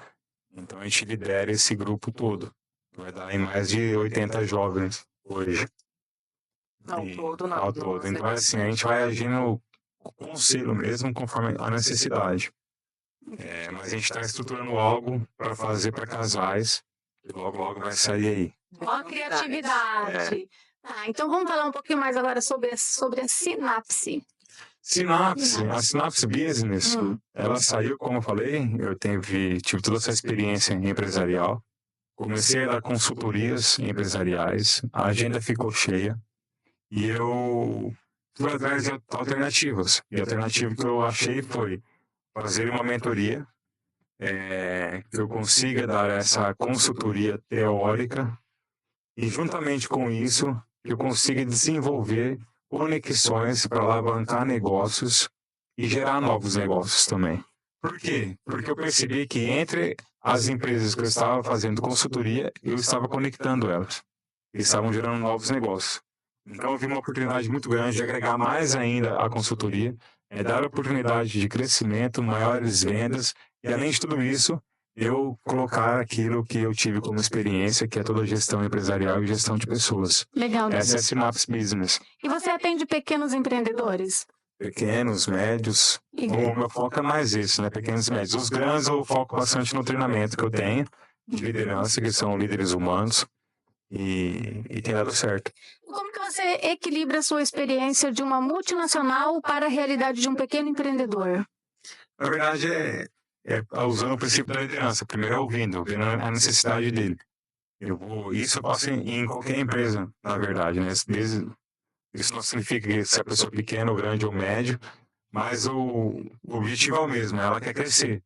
Então a gente lidera esse grupo todo. Vai dar em mais de 80 jovens hoje. Ao todo. Então assim, a gente vai agindo com conselho mesmo, conforme a necessidade. Mas a gente está estruturando algo para fazer para casais. E logo, logo vai sair aí. Ó a criatividade. Então vamos falar um pouquinho mais agora sobre a Sinapse. A Sinapse Business, ela saiu, como eu falei, eu tive toda essa experiência empresarial. Comecei a dar consultorias empresariais, a agenda ficou cheia e eu fui atrás de alternativas. E a alternativa que eu achei foi fazer uma mentoria, que eu consiga dar essa consultoria teórica e, juntamente com isso, que eu consiga desenvolver conexões para alavancar negócios e gerar novos negócios também. Por quê? Porque eu percebi que entre as empresas que eu estava fazendo consultoria, eu estava conectando elas. E estavam gerando novos negócios. Então eu vi uma oportunidade muito grande de agregar mais ainda a consultoria, dar oportunidade de crescimento, maiores vendas e, além de tudo isso, eu colocar aquilo que eu tive como experiência, que é toda a gestão empresarial e gestão de pessoas. Legal. Essa é a Sinapse Business. E você atende pequenos empreendedores? Pequenos, médios. O meu foco é mais isso, né? Pequenos e médios. Os grandes eu foco bastante no treinamento que eu tenho, de liderança, que são líderes humanos, e tem dado certo. Como que você equilibra a sua experiência de uma multinacional para a realidade de um pequeno empreendedor? Na verdade, usando o princípio da liderança. Primeiro ouvindo a necessidade dele. Isso eu faço em qualquer empresa, na verdade, né? Isso não significa que se a pessoa é pequena, ou grande ou médio, mas o objetivo é o mesmo, ela quer crescer.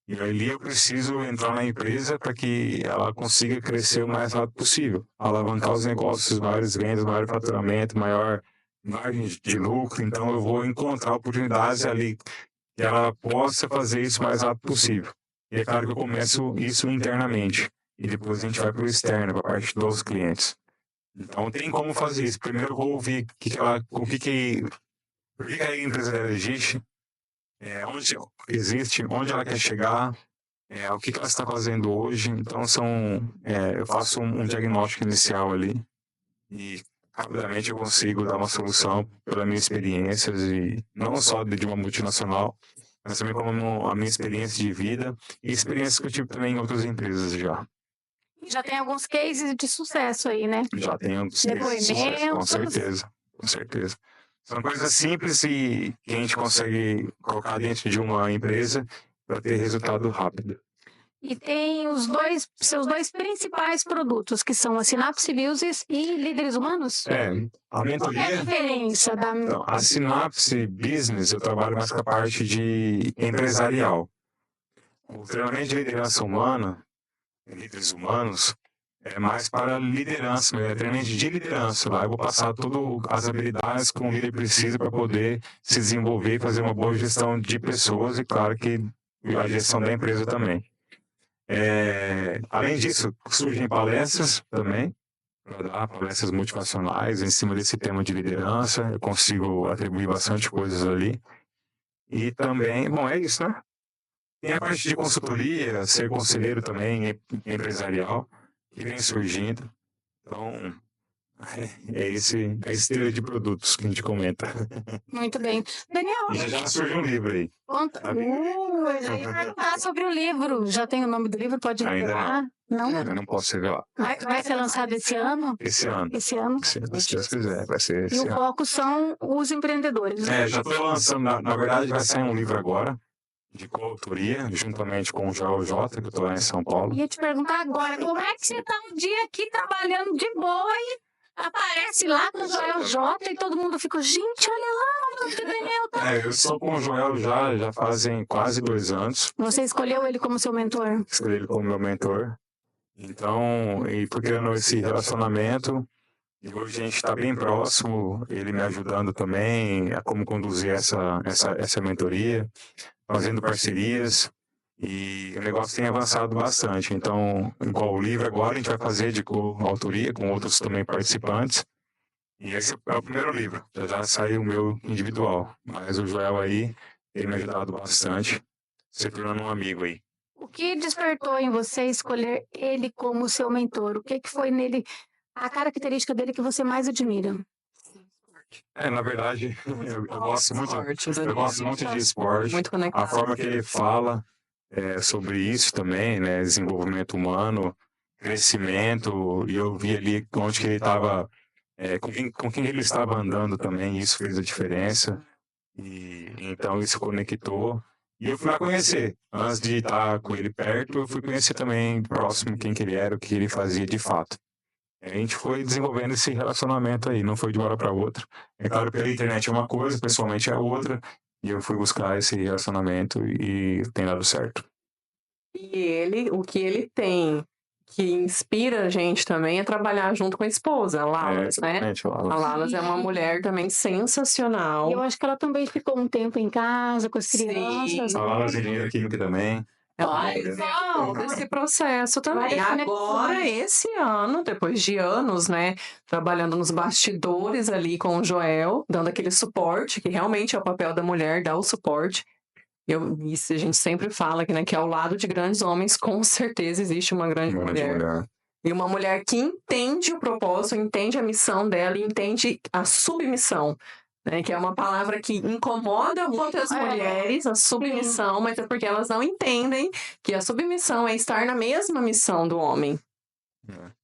E ali eu preciso entrar na empresa para que ela consiga crescer o mais rápido possível, alavancar os negócios, maiores vendas, maior faturamento, maior margem de lucro. Então eu vou encontrar oportunidades ali que ela possa fazer isso o mais rápido possível. E é claro que eu começo isso internamente e depois a gente vai para o externo, para a parte dos clientes. Então tem como fazer isso. Primeiro eu vou ouvir por que a empresa dela existe, onde existe, onde ela quer chegar, o que ela está fazendo hoje. Então eu faço um diagnóstico inicial ali e rapidamente eu consigo dar uma solução pelas minhas experiências, e não só de uma multinacional, mas também como a minha experiência de vida e experiências que eu tive também em outras empresas já. Já tem alguns cases de sucesso aí, né? Já tem alguns cases de sucesso, com certeza, com certeza. São coisas simples e que a gente consegue colocar dentro de uma empresa para ter resultado rápido. E tem seus dois principais produtos, que são a Sinapse Business e Líderes Humanos? A mentoria... Qual é a diferença da... Então, a Sinapse Business, eu trabalho mais com a parte de empresarial. O treinamento de liderança humana, líderes humanos, é mais para liderança, é treinamento de liderança. Lá eu vou passar todas as habilidades que um líder precisa para poder se desenvolver e fazer uma boa gestão de pessoas e, claro, que a gestão da empresa também. Além disso, surgem palestras também, para dar palestras motivacionais em cima desse tema de liderança. Eu consigo atribuir bastante coisas ali. E também, bom, é isso, né? Tem a parte de consultoria, ser conselheiro também empresarial, que vem surgindo. Então, é esse esteira de produtos que a gente comenta. Muito bem. Daniel, E já surge um livro aí. conta. Eu já ia perguntar sobre o livro. Já tem o nome do livro? Pode Ainda revelar? Não? Eu não posso revelar. Vai ser lançado esse ano? Esse ano. Esse ano. Se Deus quiser, vai ser E esse o ano. foco são os empreendedores. Né? Já estou lançando, na verdade vai sair um livro agora, de coautoria, juntamente com o Joel J, que eu estou lá em São Paulo. Ia te perguntar agora, como é que você está um dia aqui trabalhando de boa e aparece lá com o Joel J e todo mundo fica, gente, olha lá, onde o Daniel tá. Eu sou com o Joel já fazem quase 2 anos. Você escolheu ele como seu mentor? Escolhi ele como meu mentor. Então, e fui criando esse relacionamento. E hoje a gente está bem próximo, ele me ajudando também a como conduzir essa mentoria, fazendo parcerias. E o negócio tem avançado bastante. Então, igual o livro agora, a gente vai fazer de coautoria com outros também participantes. E esse é o primeiro livro. Já saiu o meu individual. Mas o Joel aí, ele me ajudado bastante, se tornando um amigo aí. O que despertou em você escolher ele como seu mentor? O que foi nele, a característica dele que você mais admira? Na verdade, eu gosto muito de esporte. Muito A conectado. forma que ele fala sobre isso também, né? Desenvolvimento humano, crescimento. E eu vi ali onde que ele estava, com quem ele estava andando também. Isso fez a diferença. E então isso conectou. E eu fui lá conhecer. Antes de estar com ele perto, eu fui conhecer também próximo quem que ele era, o que ele fazia de fato. A gente foi desenvolvendo esse relacionamento aí, não foi de uma hora para outra. É claro, pela internet é uma coisa, pessoalmente é outra. E eu fui buscar esse relacionamento e tem dado certo. E o que ele tem, que inspira a gente também, é trabalhar junto com a esposa, a Lalas, né? Exatamente, A Lalas. Lalas é uma mulher também sensacional. E eu acho que ela também ficou um tempo em casa com as crianças. Sim. A Lalas engenheira química também. Ela Olha fez só. todo esse processo também. Várias Agora, conexões. esse ano, depois de anos, né, trabalhando nos bastidores ali com o Joel, dando aquele suporte, que realmente é o papel da mulher, dar o suporte. Isso a gente sempre fala que, né, que ao lado de grandes homens, com certeza existe uma grande mulher. E uma mulher que entende o propósito, entende a missão dela e entende a submissão. Né, que é uma palavra que incomoda muitas mulheres, a submissão, mas é porque elas não entendem que a submissão é estar na mesma missão do homem.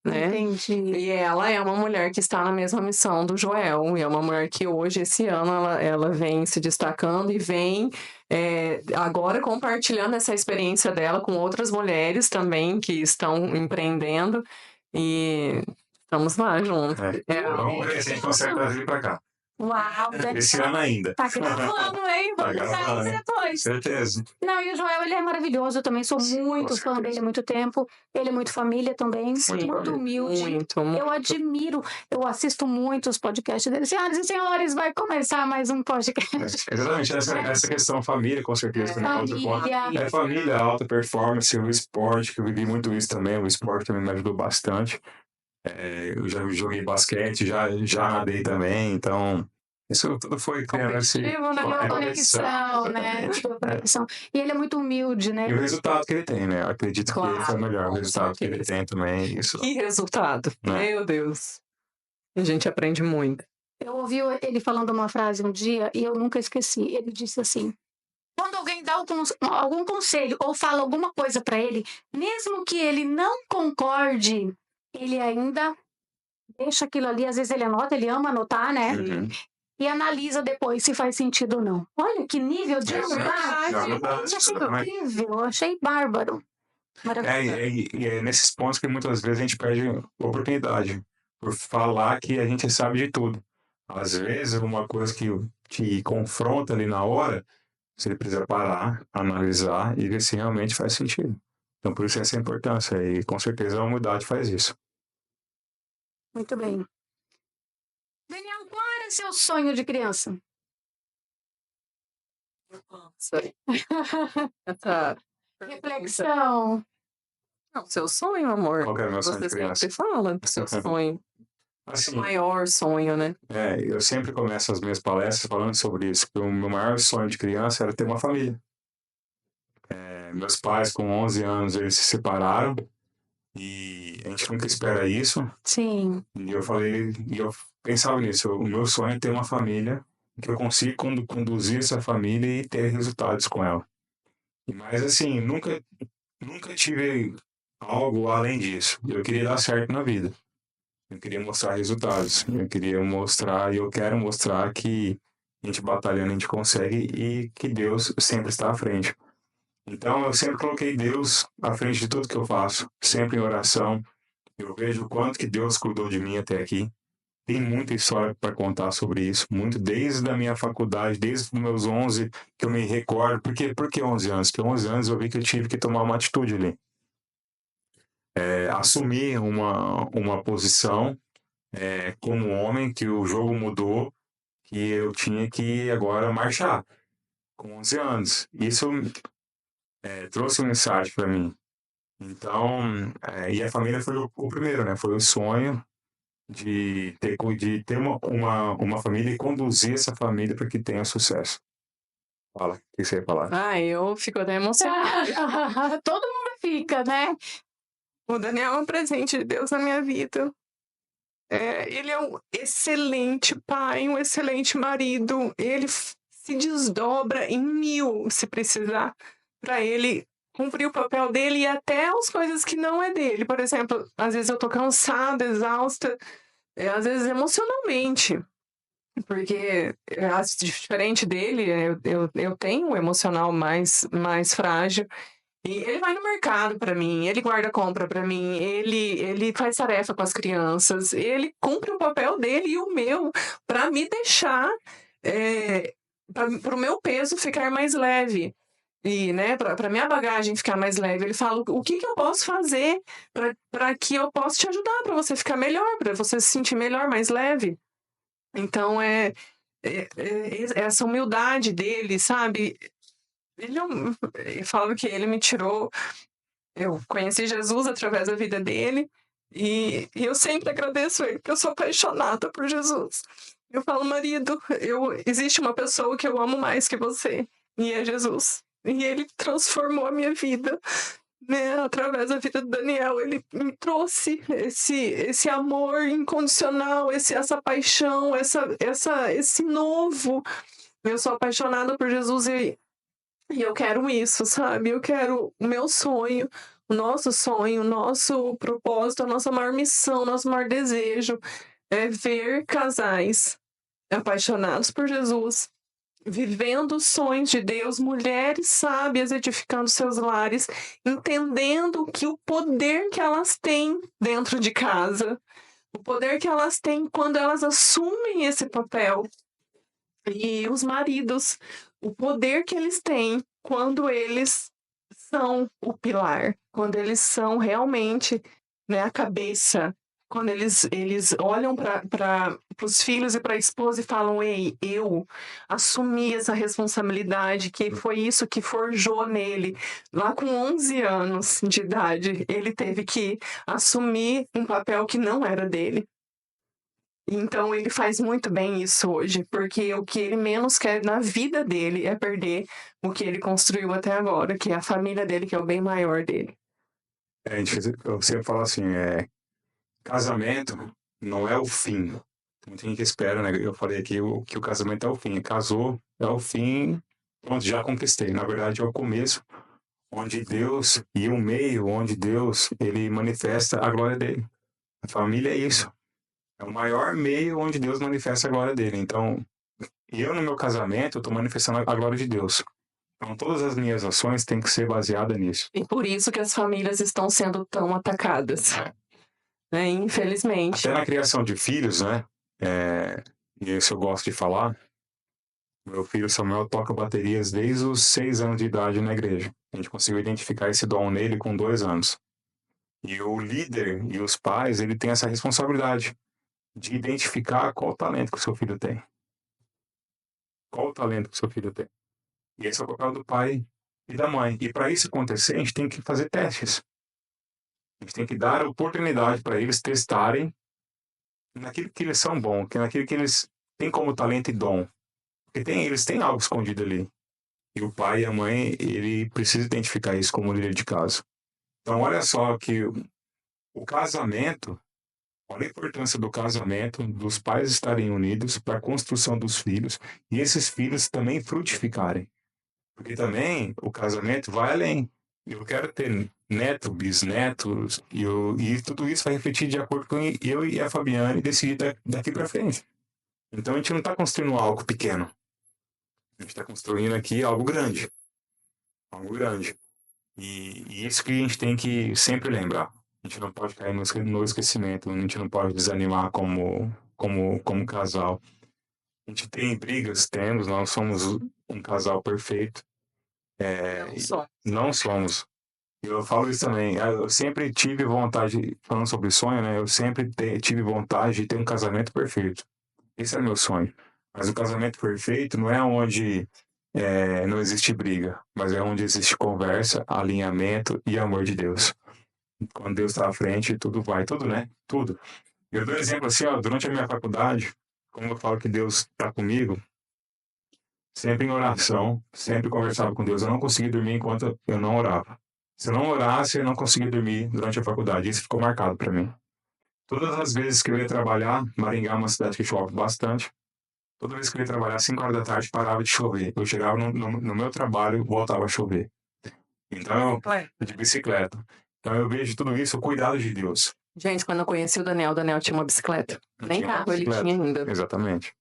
Né? Entendi. E ela é uma mulher que está na mesma missão do Joel. E é uma mulher que hoje, esse ano, ela vem se destacando e vem agora compartilhando essa experiência dela com outras mulheres também que estão empreendendo. E estamos lá juntos. Vamos ver se a gente consegue trazer ele para cá. Uau, Esse ano ainda. Tá gravando, hein? Tá Vamos gravando, sair hein? depois. Certeza. Não, e o Joel, ele é maravilhoso. Eu também sou muito com fã certeza. dele há muito tempo. Ele é muito família também. Sim, Muito humilde. muito. Eu admiro, eu assisto muito os podcasts dele. Senhoras e senhores, vai começar mais um podcast. Exatamente, essa questão família, com certeza, também é outro ponto. Família. Família, alta performance, o esporte, que eu vivi muito isso também, o esporte também me ajudou bastante. Eu já joguei basquete, já nadei também, então isso tudo foi criando esse... Uma conexão, né? Conexão. E ele é muito humilde, né? E o resultado que ele tem, né? Eu acredito que ele foi o melhor, o com resultado que ele tem também, isso. Que resultado, Né? meu Deus. A gente aprende muito. Eu ouvi ele falando uma frase um dia e eu nunca esqueci. Ele disse assim: quando alguém dá algum conselho ou fala alguma coisa para ele, mesmo que ele não concorde, ele ainda deixa aquilo ali. Às vezes ele anota, ele ama anotar, né? Uhum. E analisa depois se faz sentido ou não. Olha que nível de verdade. Eu achei incrível, eu achei bárbaro. Maravilhoso. E é nesses pontos que muitas vezes a gente perde oportunidade por falar que a gente sabe de tudo. Às vezes, uma coisa que te confronta ali na hora, você precisa parar, analisar e ver se realmente faz sentido. Então, por isso essa importância. E com certeza a humildade faz isso. Muito bem. Daniel, qual era seu sonho de criança? Nossa, essa Reflexão. Não, seu sonho, amor. Qual que era o meu sonho de Você criança? sempre fala do seu sonho. Assim, Maior sonho, né? eu sempre começo as minhas palestras falando sobre isso, que o meu maior sonho de criança era ter uma família. Meus pais, com 11 anos, eles se separaram e a gente nunca espera isso. Sim. E eu pensava nisso, o meu sonho é ter uma família, que eu consiga conduzir essa família e ter resultados com ela. Mas assim, nunca tive algo além disso. Eu queria dar certo na vida. Eu queria mostrar resultados. Eu queria mostrar e eu quero mostrar que a gente batalhando a gente consegue e que Deus sempre está à frente. Então eu sempre coloquei Deus à frente de tudo que eu faço, sempre em oração. Eu vejo o quanto que Deus cuidou de mim até aqui. Tem muita história para contar sobre isso, muito desde a minha faculdade, desde os meus 11 que eu me recordo. Por que 11 anos? Porque 11 anos eu vi que eu tive que tomar uma atitude ali. Assumir uma posição como homem, que o jogo mudou, que eu tinha que agora marchar com 11 anos. Isso trouxe um insight para mim. Então, e a família foi o primeiro, né? Foi o sonho de ter uma família e conduzir essa família para que tenha sucesso. Fala, o que você ia falar? Eu fico até emocionada. Todo mundo fica, né? O Daniel é um presente de Deus na minha vida. Ele é um excelente pai, um excelente marido. Ele se desdobra em 1000, se precisar, para ele cumprir o papel dele e até as coisas que não é dele. Por exemplo, às vezes eu tô cansada, exausta, às vezes emocionalmente. Porque, diferente dele, eu tenho um emocional mais frágil. E ele vai no mercado para mim, ele guarda compra para mim, ele faz tarefa com as crianças, ele cumpre o papel dele e o meu para me deixar, para o meu peso ficar mais leve. E, né, para minha bagagem ficar mais leve, ele fala o que eu posso fazer para que eu possa te ajudar, para você ficar melhor, para você se sentir melhor, mais leve. Então, essa humildade dele, sabe? Eu falo que ele me tirou. Eu conheci Jesus através da vida dele e eu sempre agradeço ele, porque eu sou apaixonada por Jesus. Eu falo, marido, existe uma pessoa que eu amo mais que você, e é Jesus. E ele transformou a minha vida, né? Através da vida do Daniel, ele me trouxe esse amor incondicional, essa paixão, esse novo. Eu sou apaixonada por Jesus e eu quero isso, sabe? Eu quero o meu sonho, o nosso propósito, a nossa maior missão, o nosso maior desejo é ver casais apaixonados por Jesus, vivendo os sonhos de Deus, mulheres sábias edificando seus lares, entendendo que o poder que elas têm dentro de casa, o poder que elas têm quando elas assumem esse papel. E os maridos, o poder que eles têm quando eles são o pilar, quando eles são realmente, né, a cabeça, quando eles olham para os filhos e para a esposa e falam: ei, eu assumi essa responsabilidade, que foi isso que forjou nele. Lá com 11 anos de idade, ele teve que assumir um papel que não era dele. Então ele faz muito bem isso hoje, porque o que ele menos quer na vida dele é perder o que ele construiu até agora, que é a família dele, que é o bem maior dele. Eu sempre falo assim, casamento não é o fim. Muita gente espera, né? Eu falei aqui que o casamento é o fim. Casou, é o fim, pronto, já conquistei. Na verdade, é o começo, onde Deus, e o meio onde Deus, ele manifesta a glória dele. A família é isso. É o maior meio onde Deus manifesta a glória dele. Então, eu no meu casamento, eu estou manifestando a glória de Deus. Então, todas as minhas ações têm que ser baseadas nisso. E por isso que as famílias estão sendo tão atacadas. Né? Infelizmente. Até na criação de filhos, né? E isso eu gosto de falar. Meu filho Samuel toca baterias desde os 6 anos de idade na igreja. A gente conseguiu identificar esse dom nele com 2 anos. E o líder e os pais, ele tem essa responsabilidade de identificar qual o talento que o seu filho tem. Qual o talento que o seu filho tem. E esse é o papel do pai e da mãe. E para isso acontecer, a gente tem que fazer testes. A gente tem que dar oportunidade para eles testarem naquilo que eles são bons, naquilo que eles têm como talento e dom. Porque eles têm algo escondido ali. E o pai e a mãe, ele precisa identificar isso como líder de casa. Então, olha só que o casamento, olha a importância do casamento, dos pais estarem unidos para a construção dos filhos e esses filhos também frutificarem. Porque também o casamento vai além. Eu quero ter neto, bisnetos, e tudo isso vai refletir de acordo com eu e a Fabiane decidir daqui para frente. Então a gente não está construindo algo pequeno. A gente está construindo aqui algo grande. Algo grande. E isso que a gente tem que sempre lembrar. A gente não pode cair no esquecimento, a gente não pode desanimar como casal. A gente tem brigas, temos, nós somos um casal perfeito. Não somos. Eu falo isso também. Eu sempre tive vontade, falando sobre sonho, né? Eu sempre tive vontade de ter um casamento perfeito. Esse é meu sonho. Mas o casamento perfeito não é onde não existe briga, mas é onde existe conversa, alinhamento e amor de Deus. Quando Deus está à frente, tudo vai, tudo, né? Tudo. Eu dou um exemplo assim, ó, durante a minha faculdade, como eu falo que Deus está comigo, sempre em oração, sempre conversava com Deus. Eu não conseguia dormir enquanto eu não orava. Se eu não orasse, eu não conseguia dormir durante a faculdade. Isso ficou marcado para mim. Todas as vezes que eu ia trabalhar, Maringá é uma cidade que chove bastante. Toda vez que eu ia trabalhar, 5 horas da tarde, parava de chover. Eu chegava no meu trabalho e voltava a chover. Então, de bicicleta. Então eu vejo tudo isso, o cuidado de Deus. Gente, quando eu conheci o Daniel tinha uma bicicleta. Nem carro ele tinha ainda. Exatamente.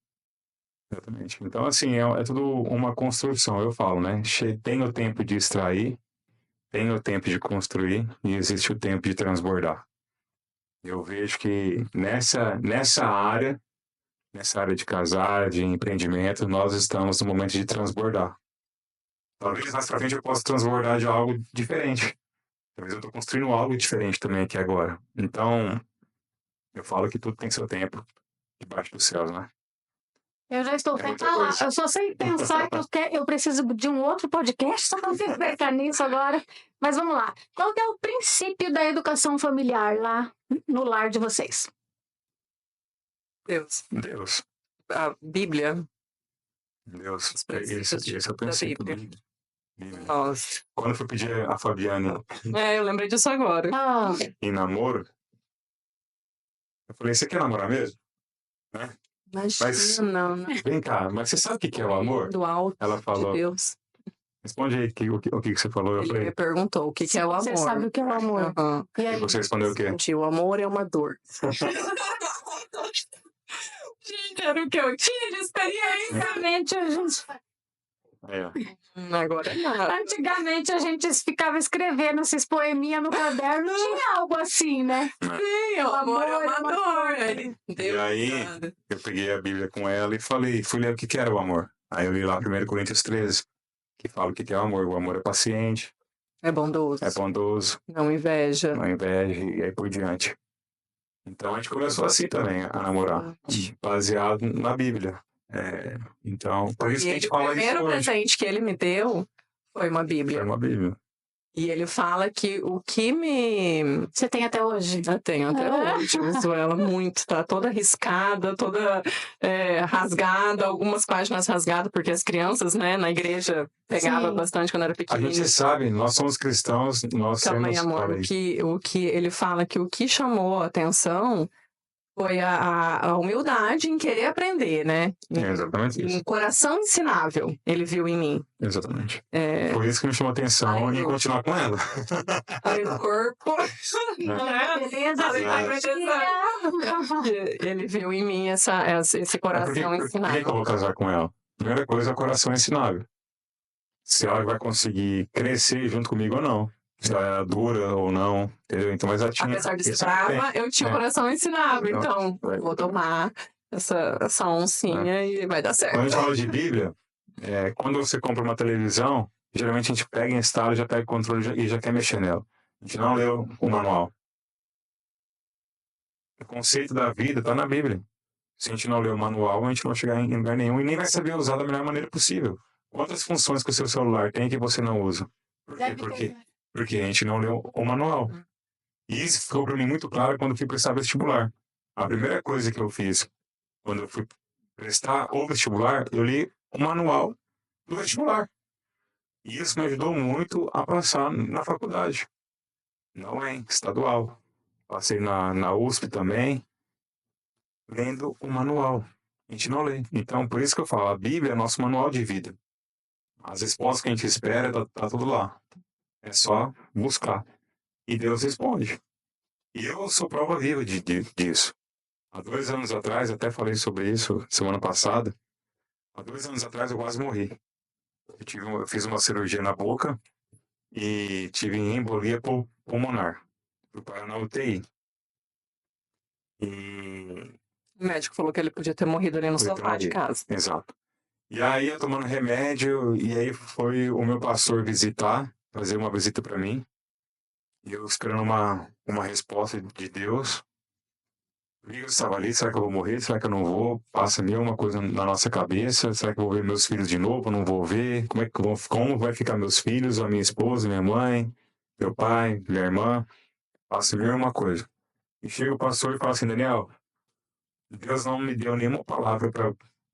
Então, assim, é tudo uma construção, eu falo, né? Tem o tempo de extrair, tem o tempo de construir e existe o tempo de transbordar. Eu vejo que nessa área de casar, de empreendimento, nós estamos no momento de transbordar. Talvez mais pra frente eu possa transbordar de algo diferente. Talvez eu estou construindo algo diferente também aqui agora. Então, eu falo que tudo tem seu tempo debaixo dos céus, né? Eu já estou sem falar. Eu só sei pensar que eu preciso de um outro podcast, só não fico pensar nisso agora. Mas vamos lá. Qual que é o princípio da educação familiar lá no lar de vocês? Deus. A Bíblia. Deus. Esse é o princípio da Bíblia. Nossa. Quando eu fui pedir a Fabiane eu lembrei disso agora. em namoro, eu falei, você quer namorar mesmo? Né? Imagina. Vem cá, mas você sabe o que é o amor? Do alto. Ela falou. De Deus. Responde aí o que você falou. Ele me perguntou o que é o amor. Você sabe o que é o amor. Uhum. E você respondeu o quê? Gente, o amor é uma dor. Gente, era o que eu tinha de experiência. Antigamente a gente... Agora não. Antigamente a gente ficava escrevendo esses poeminhas no caderno. Tinha algo assim, né? Sim, o amor é uma dor. E aí, eu peguei a Bíblia com ela e fui ler o que era o amor. Aí eu li lá 1 Coríntios 13, que fala o que é o amor. O amor é paciente. É bondoso. Não inveja. E aí por diante. Então a gente começou assim também a namorar, baseado na Bíblia. Então, por isso que a gente fala isso hoje. O primeiro presente que ele me deu foi uma Bíblia. Foi uma Bíblia. E ele fala que o que me... Você tem até hoje? Eu tenho até hoje. Uso ela muito. Tá toda riscada, toda rasgada. Algumas páginas rasgadas, porque as crianças, né, na igreja pegavam bastante quando era pequenininha. A gente sabe, nós somos cristãos, nós também, temos... amor, o que ele fala que o que chamou a atenção foi a humildade em querer aprender, né? Exatamente isso. Um coração ensinável, ele viu em mim. Exatamente. Por isso que me chamou a atenção e continuar com ela. Aí o corpo... Beleza, ele viu em mim esse coração ensinável. Por que eu vou casar com ela? Primeira coisa é o coração ensinável. Se ela vai conseguir crescer junto comigo ou não. Se ela é dura ou não, entendeu? Então, mas ela tinha... Apesar de ser brava, eu tinha o coração ensinável. Então, vou tomar essa oncinha e vai dar certo. Quando a gente fala de Bíblia, quando você compra uma televisão, geralmente a gente pega em estado, já pega o controle e já quer mexer nela. A gente não leu o manual. O conceito da vida está na Bíblia. Se a gente não ler o manual, a gente não vai chegar em lugar nenhum e nem vai saber usar da melhor maneira possível. Quantas funções que o seu celular tem que você não usa? Por quê? Porque a gente não leu o manual. E isso ficou para mim muito claro quando eu fui prestar vestibular. A primeira coisa que eu fiz quando eu fui prestar o vestibular, eu li o manual do vestibular. E isso me ajudou muito a passar na faculdade. Não é estadual. Passei na USP também, lendo o manual. A gente não lê. Então, por isso que eu falo, a Bíblia é nosso manual de vida. As respostas que a gente espera, tá tudo lá. É só buscar. E Deus responde. E eu sou prova viva disso. Há 2 anos atrás, até falei sobre isso semana passada. Há 2 anos atrás eu quase morri. Eu fiz uma cirurgia na boca e tive embolia pulmonar. Fui parar na UTI. E O médico falou que ele podia ter morrido ali no Podia ter sofá de morrido. casa. Exato. E aí eu tomando remédio, e aí foi o meu pastor visitar, fazer uma visita para mim. E eu esperando uma resposta de Deus. Eu estava ali, será que eu vou morrer? Será que eu não vou? Passa mil uma coisa na nossa cabeça. Será que eu vou ver meus filhos de novo? Eu não vou ver? Como vai ficar meus filhos, a minha esposa, minha mãe, meu pai, minha irmã? Passa mil uma coisa. E chega o pastor e fala assim, Daniel, Deus não me deu nenhuma palavra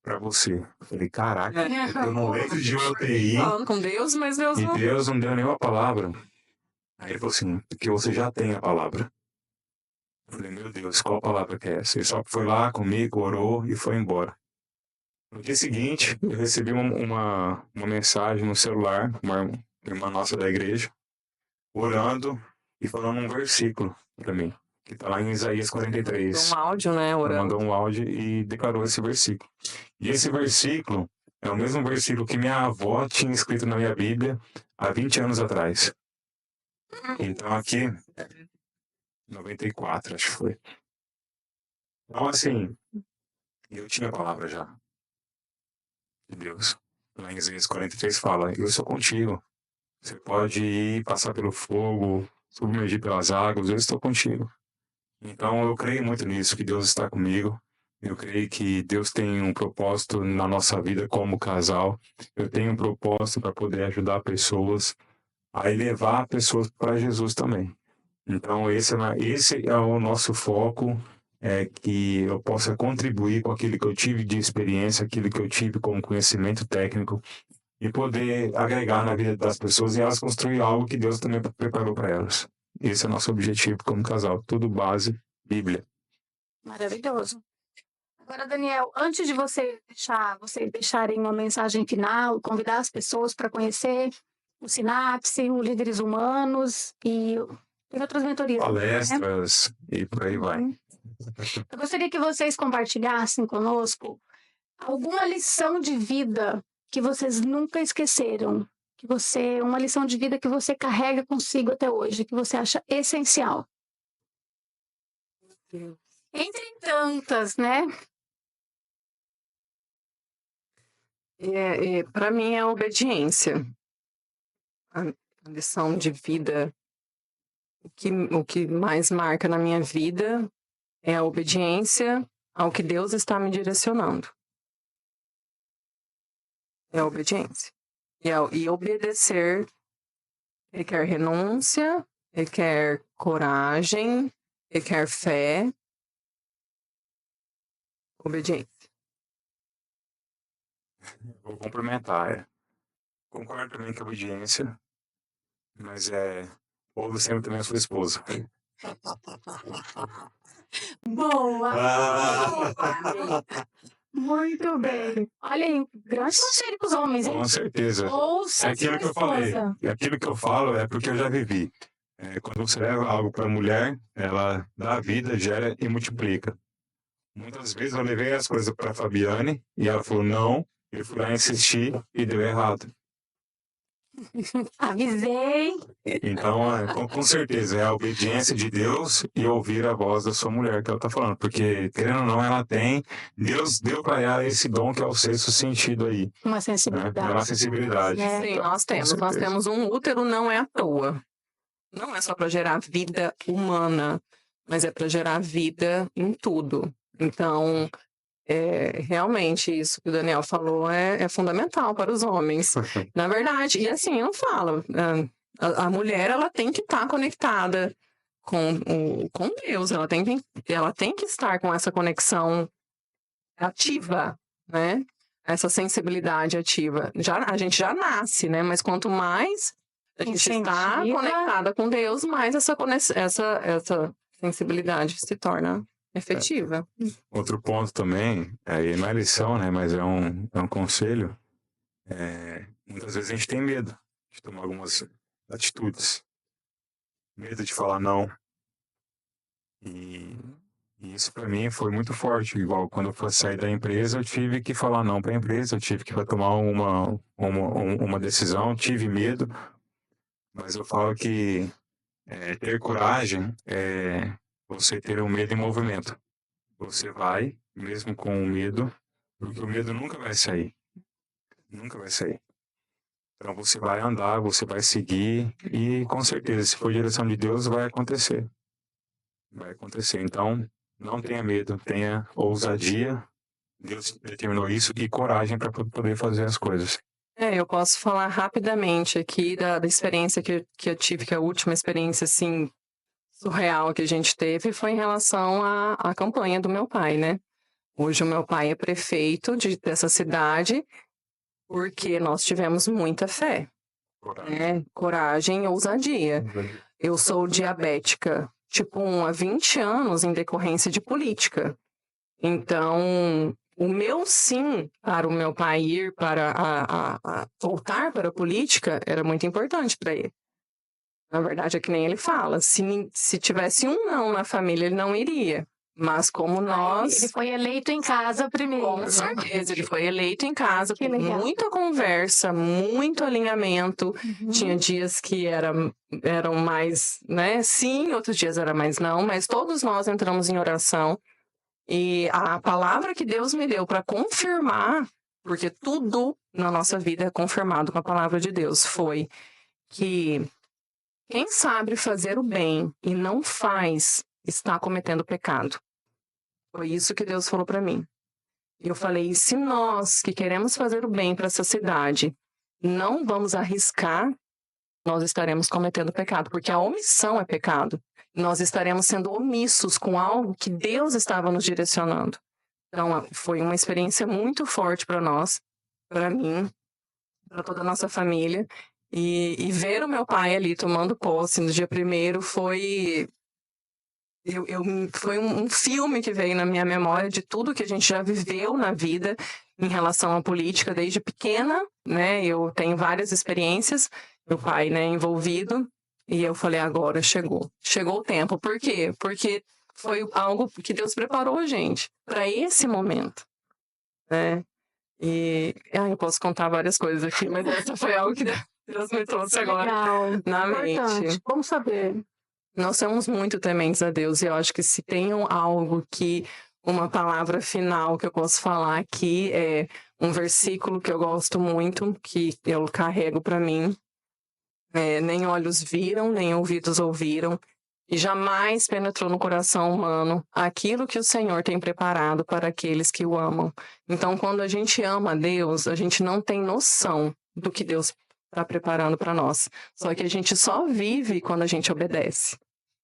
para você. Eu falei, caraca, eu não leio de UTI Falando com Deus, mas Deus e não... Deus não deu nenhuma palavra. Aí ele falou assim, porque você já tem a palavra. Eu falei, meu Deus, qual palavra que é essa? Ele só foi lá comigo, orou e foi embora. No dia seguinte, eu recebi uma mensagem no celular, uma irmã nossa da igreja, orando e falando um versículo para mim, que está lá em Isaías 43. Um áudio, né? Ela Orando. mandou um áudio e declarou esse versículo. E esse versículo é o mesmo versículo que minha avó tinha escrito na minha Bíblia há 20 anos atrás. Então aqui, 94, acho que foi. Então assim, eu tinha a palavra já de Deus. Lá em Isaías 43 fala, eu sou contigo. Você pode ir, passar pelo fogo, submergir pelas águas, eu estou contigo. Então eu creio muito nisso, que Deus está comigo. Eu creio que Deus tem um propósito na nossa vida como casal. Eu tenho um propósito para poder ajudar pessoas a levar pessoas para Jesus também. Então esse é o nosso foco, é que eu possa contribuir com aquilo que eu tive de experiência, aquilo que eu tive como conhecimento técnico e poder agregar na vida das pessoas e elas construir algo que Deus também preparou para elas. Esse é o nosso objetivo como casal. Tudo base, Bíblia. Maravilhoso. Agora, Daniel, antes de vocês deixarem uma mensagem final, convidar as pessoas para conhecer o Sinapse, o Líderes Humanos e tem outras mentorias. Palestras, né? E por aí vai. Eu gostaria que vocês compartilhassem conosco alguma lição de vida que vocês nunca esqueceram, uma lição de vida que você carrega consigo até hoje, que você acha essencial. Entre tantas, né? Para mim é a obediência. A lição de vida, o que mais marca na minha vida é a obediência ao que Deus está me direcionando. É a obediência. E obedecer requer renúncia, requer coragem, requer fé. Obediência. Vou complementar. Concordo também com a obediência, mas ouve sempre também a sua esposa. Boa! Muito bem. Olha aí, grande conselho para os homens, hein? Com certeza. Ouça É aquilo que eu falei. Aquilo que eu falo é porque eu já vivi. Quando você leva algo para a mulher, ela dá vida, gera e multiplica. Muitas vezes eu levei as coisas para a Fabiane e ela falou não, eu fui lá insistir e deu errado. Avisei. Então, com certeza, é a obediência de Deus e ouvir a voz da sua mulher que ela está falando. Porque, querendo ou não, ela tem... Deus deu para ela esse dom que é o sexto sentido aí. Uma sensibilidade. Né? Uma sensibilidade. Sim, então, nós temos. Nós temos um útero, não é à toa. Não é só para gerar vida humana. mas é para gerar vida em tudo. Então, realmente, isso que o Daniel falou é fundamental para os homens. Na verdade, e assim, eu falo, a mulher, ela tem que estar conectada com Deus, ela tem que estar com essa conexão ativa, né? Essa sensibilidade ativa. A gente já nasce, né? Mas quanto mais a gente está conectada com Deus, mais essa sensibilidade se torna efetiva. Outro ponto também, aí não é lição, né? Mas é um conselho. Muitas vezes a gente tem medo de tomar algumas atitudes. Medo de falar não. E isso para mim foi muito forte. Igual quando eu fosse sair da empresa, eu tive que falar não para a empresa, eu tive que tomar uma decisão, tive medo. Mas eu falo que ter coragem é você ter o medo em movimento. Você vai, mesmo com o medo, porque o medo nunca vai sair. Nunca vai sair. Então você vai andar, você vai seguir e com certeza, se for direção de Deus, vai acontecer. Vai acontecer. Então, não tenha medo, tenha ousadia. Deus determinou isso e coragem para poder fazer as coisas. Eu posso falar rapidamente aqui da experiência que eu tive, que a última experiência, assim, surreal que a gente teve foi em relação à campanha do meu pai, né? Hoje o meu pai é prefeito dessa cidade porque nós tivemos muita fé, né? Coragem e ousadia. Eu sou diabética, tipo 1 há 20 anos em decorrência de política. Então, o meu sim para o meu pai ir para voltar para a política era muito importante para ele. Na verdade, é que nem ele fala, se tivesse um não na família, ele não iria. Mas como nós... Ele foi eleito em casa primeiro. Com certeza, ele foi eleito em casa, Que com legal. muita conversa, muito alinhamento. Tinha dias que eram mais, né, sim, outros dias era mais não, mas todos nós entramos em oração. E a palavra que Deus me deu para confirmar, porque tudo na nossa vida é confirmado com a palavra de Deus, foi que quem sabe fazer o bem e não faz, está cometendo pecado. Foi isso que Deus falou para mim. E eu falei, se nós que queremos fazer o bem para essa cidade não vamos arriscar, nós estaremos cometendo pecado, porque a omissão é pecado. Nós estaremos sendo omissos com algo que Deus estava nos direcionando. Então, foi uma experiência muito forte para nós, para mim, para toda a nossa família. E ver o meu pai ali tomando posse no dia 1º foi um filme que veio na minha memória de tudo que a gente já viveu na vida em relação à política desde pequena, né? Eu tenho várias experiências, meu pai, né, envolvido, e eu falei, agora chegou o tempo. Por quê? Porque foi algo que Deus preparou a gente para esse momento, né? E eu posso contar várias coisas aqui, mas essa foi algo que Deus me trouxe agora na mente. Vamos saber. Nós somos muito tementes a Deus e eu acho que se tem algo que, uma palavra final que eu posso falar aqui é um versículo que eu gosto muito, que eu carrego para mim. Nem olhos viram, nem ouvidos ouviram, e jamais penetrou no coração humano aquilo que o Senhor tem preparado para aqueles que o amam. Então, quando a gente ama a Deus, a gente não tem noção do que Deus está preparando para nós. Só que a gente só vive quando a gente obedece.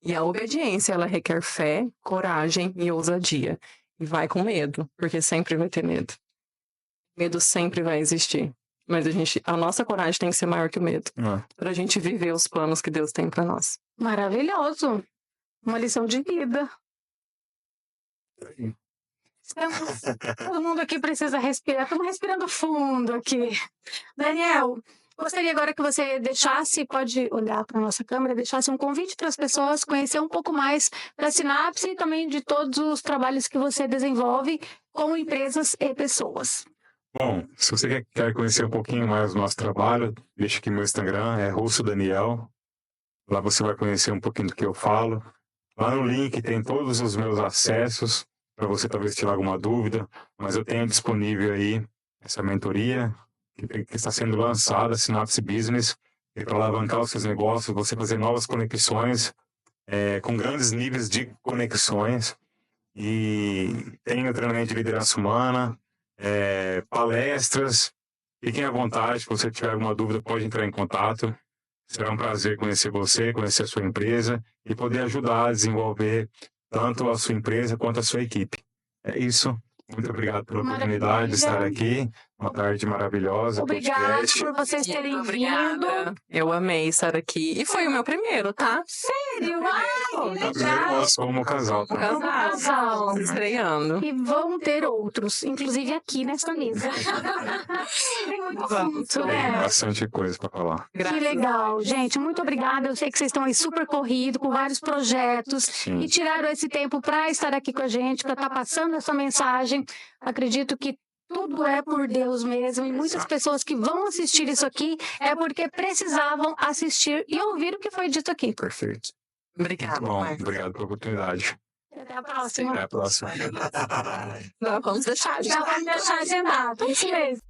E a obediência, ela requer fé, coragem e ousadia. E vai com medo, porque sempre vai ter medo. Medo sempre vai existir. Mas a nossa coragem tem que ser maior que o medo. Para a gente viver os planos que Deus tem para nós. Maravilhoso. Uma lição de vida. Todo mundo aqui precisa respirar. Estamos respirando fundo aqui. Daniel, gostaria agora que você deixasse, pode olhar para a nossa câmera, deixasse um convite para as pessoas conhecer um pouco mais da Sinapse e também de todos os trabalhos que você desenvolve com empresas e pessoas. Bom, se você quer conhecer um pouquinho mais do nosso trabalho, deixa aqui meu Instagram, é Russo Daniel. Lá você vai conhecer um pouquinho do que eu falo. Lá no link tem todos os meus acessos, para você talvez tirar alguma dúvida, mas eu tenho disponível aí essa mentoria que está sendo lançada, Sinapse Business, para alavancar os seus negócios, você fazer novas conexões, com grandes níveis de conexões. E tenho treinamento de liderança humana, palestras. Fiquem à vontade, se você tiver alguma dúvida, pode entrar em contato. Será um prazer conhecer você, conhecer a sua empresa e poder ajudar a desenvolver tanto a sua empresa quanto a sua equipe. É isso. Muito obrigado pela oportunidade de estar aqui. Uma tarde maravilhosa. Obrigada podcast. por vocês terem vindo. Eu amei estar aqui. E foi o meu primeiro, tá? Sério? Ai, que Primeiro legal. nós como casal. Tá? Casal. Estreando. E vão ter outros, inclusive aqui nessa mesa. Tem muito assunto, Tem né? bastante coisa para falar. Que legal, gente. Muito obrigada. Eu sei que vocês estão aí super corridos, com vários projetos, Sim. e tiraram esse tempo para estar aqui com a gente, para estar passando essa mensagem. Acredito que tudo é por Deus mesmo, e muitas pessoas que vão assistir isso aqui é porque precisavam assistir e ouvir o que foi dito aqui. Perfeito. Obrigada, Muito bom. Marcos. Obrigado pela oportunidade. Até a próxima. Até a próxima. Vamos deixar. Já vamos deixar agendado. Isso mesmo.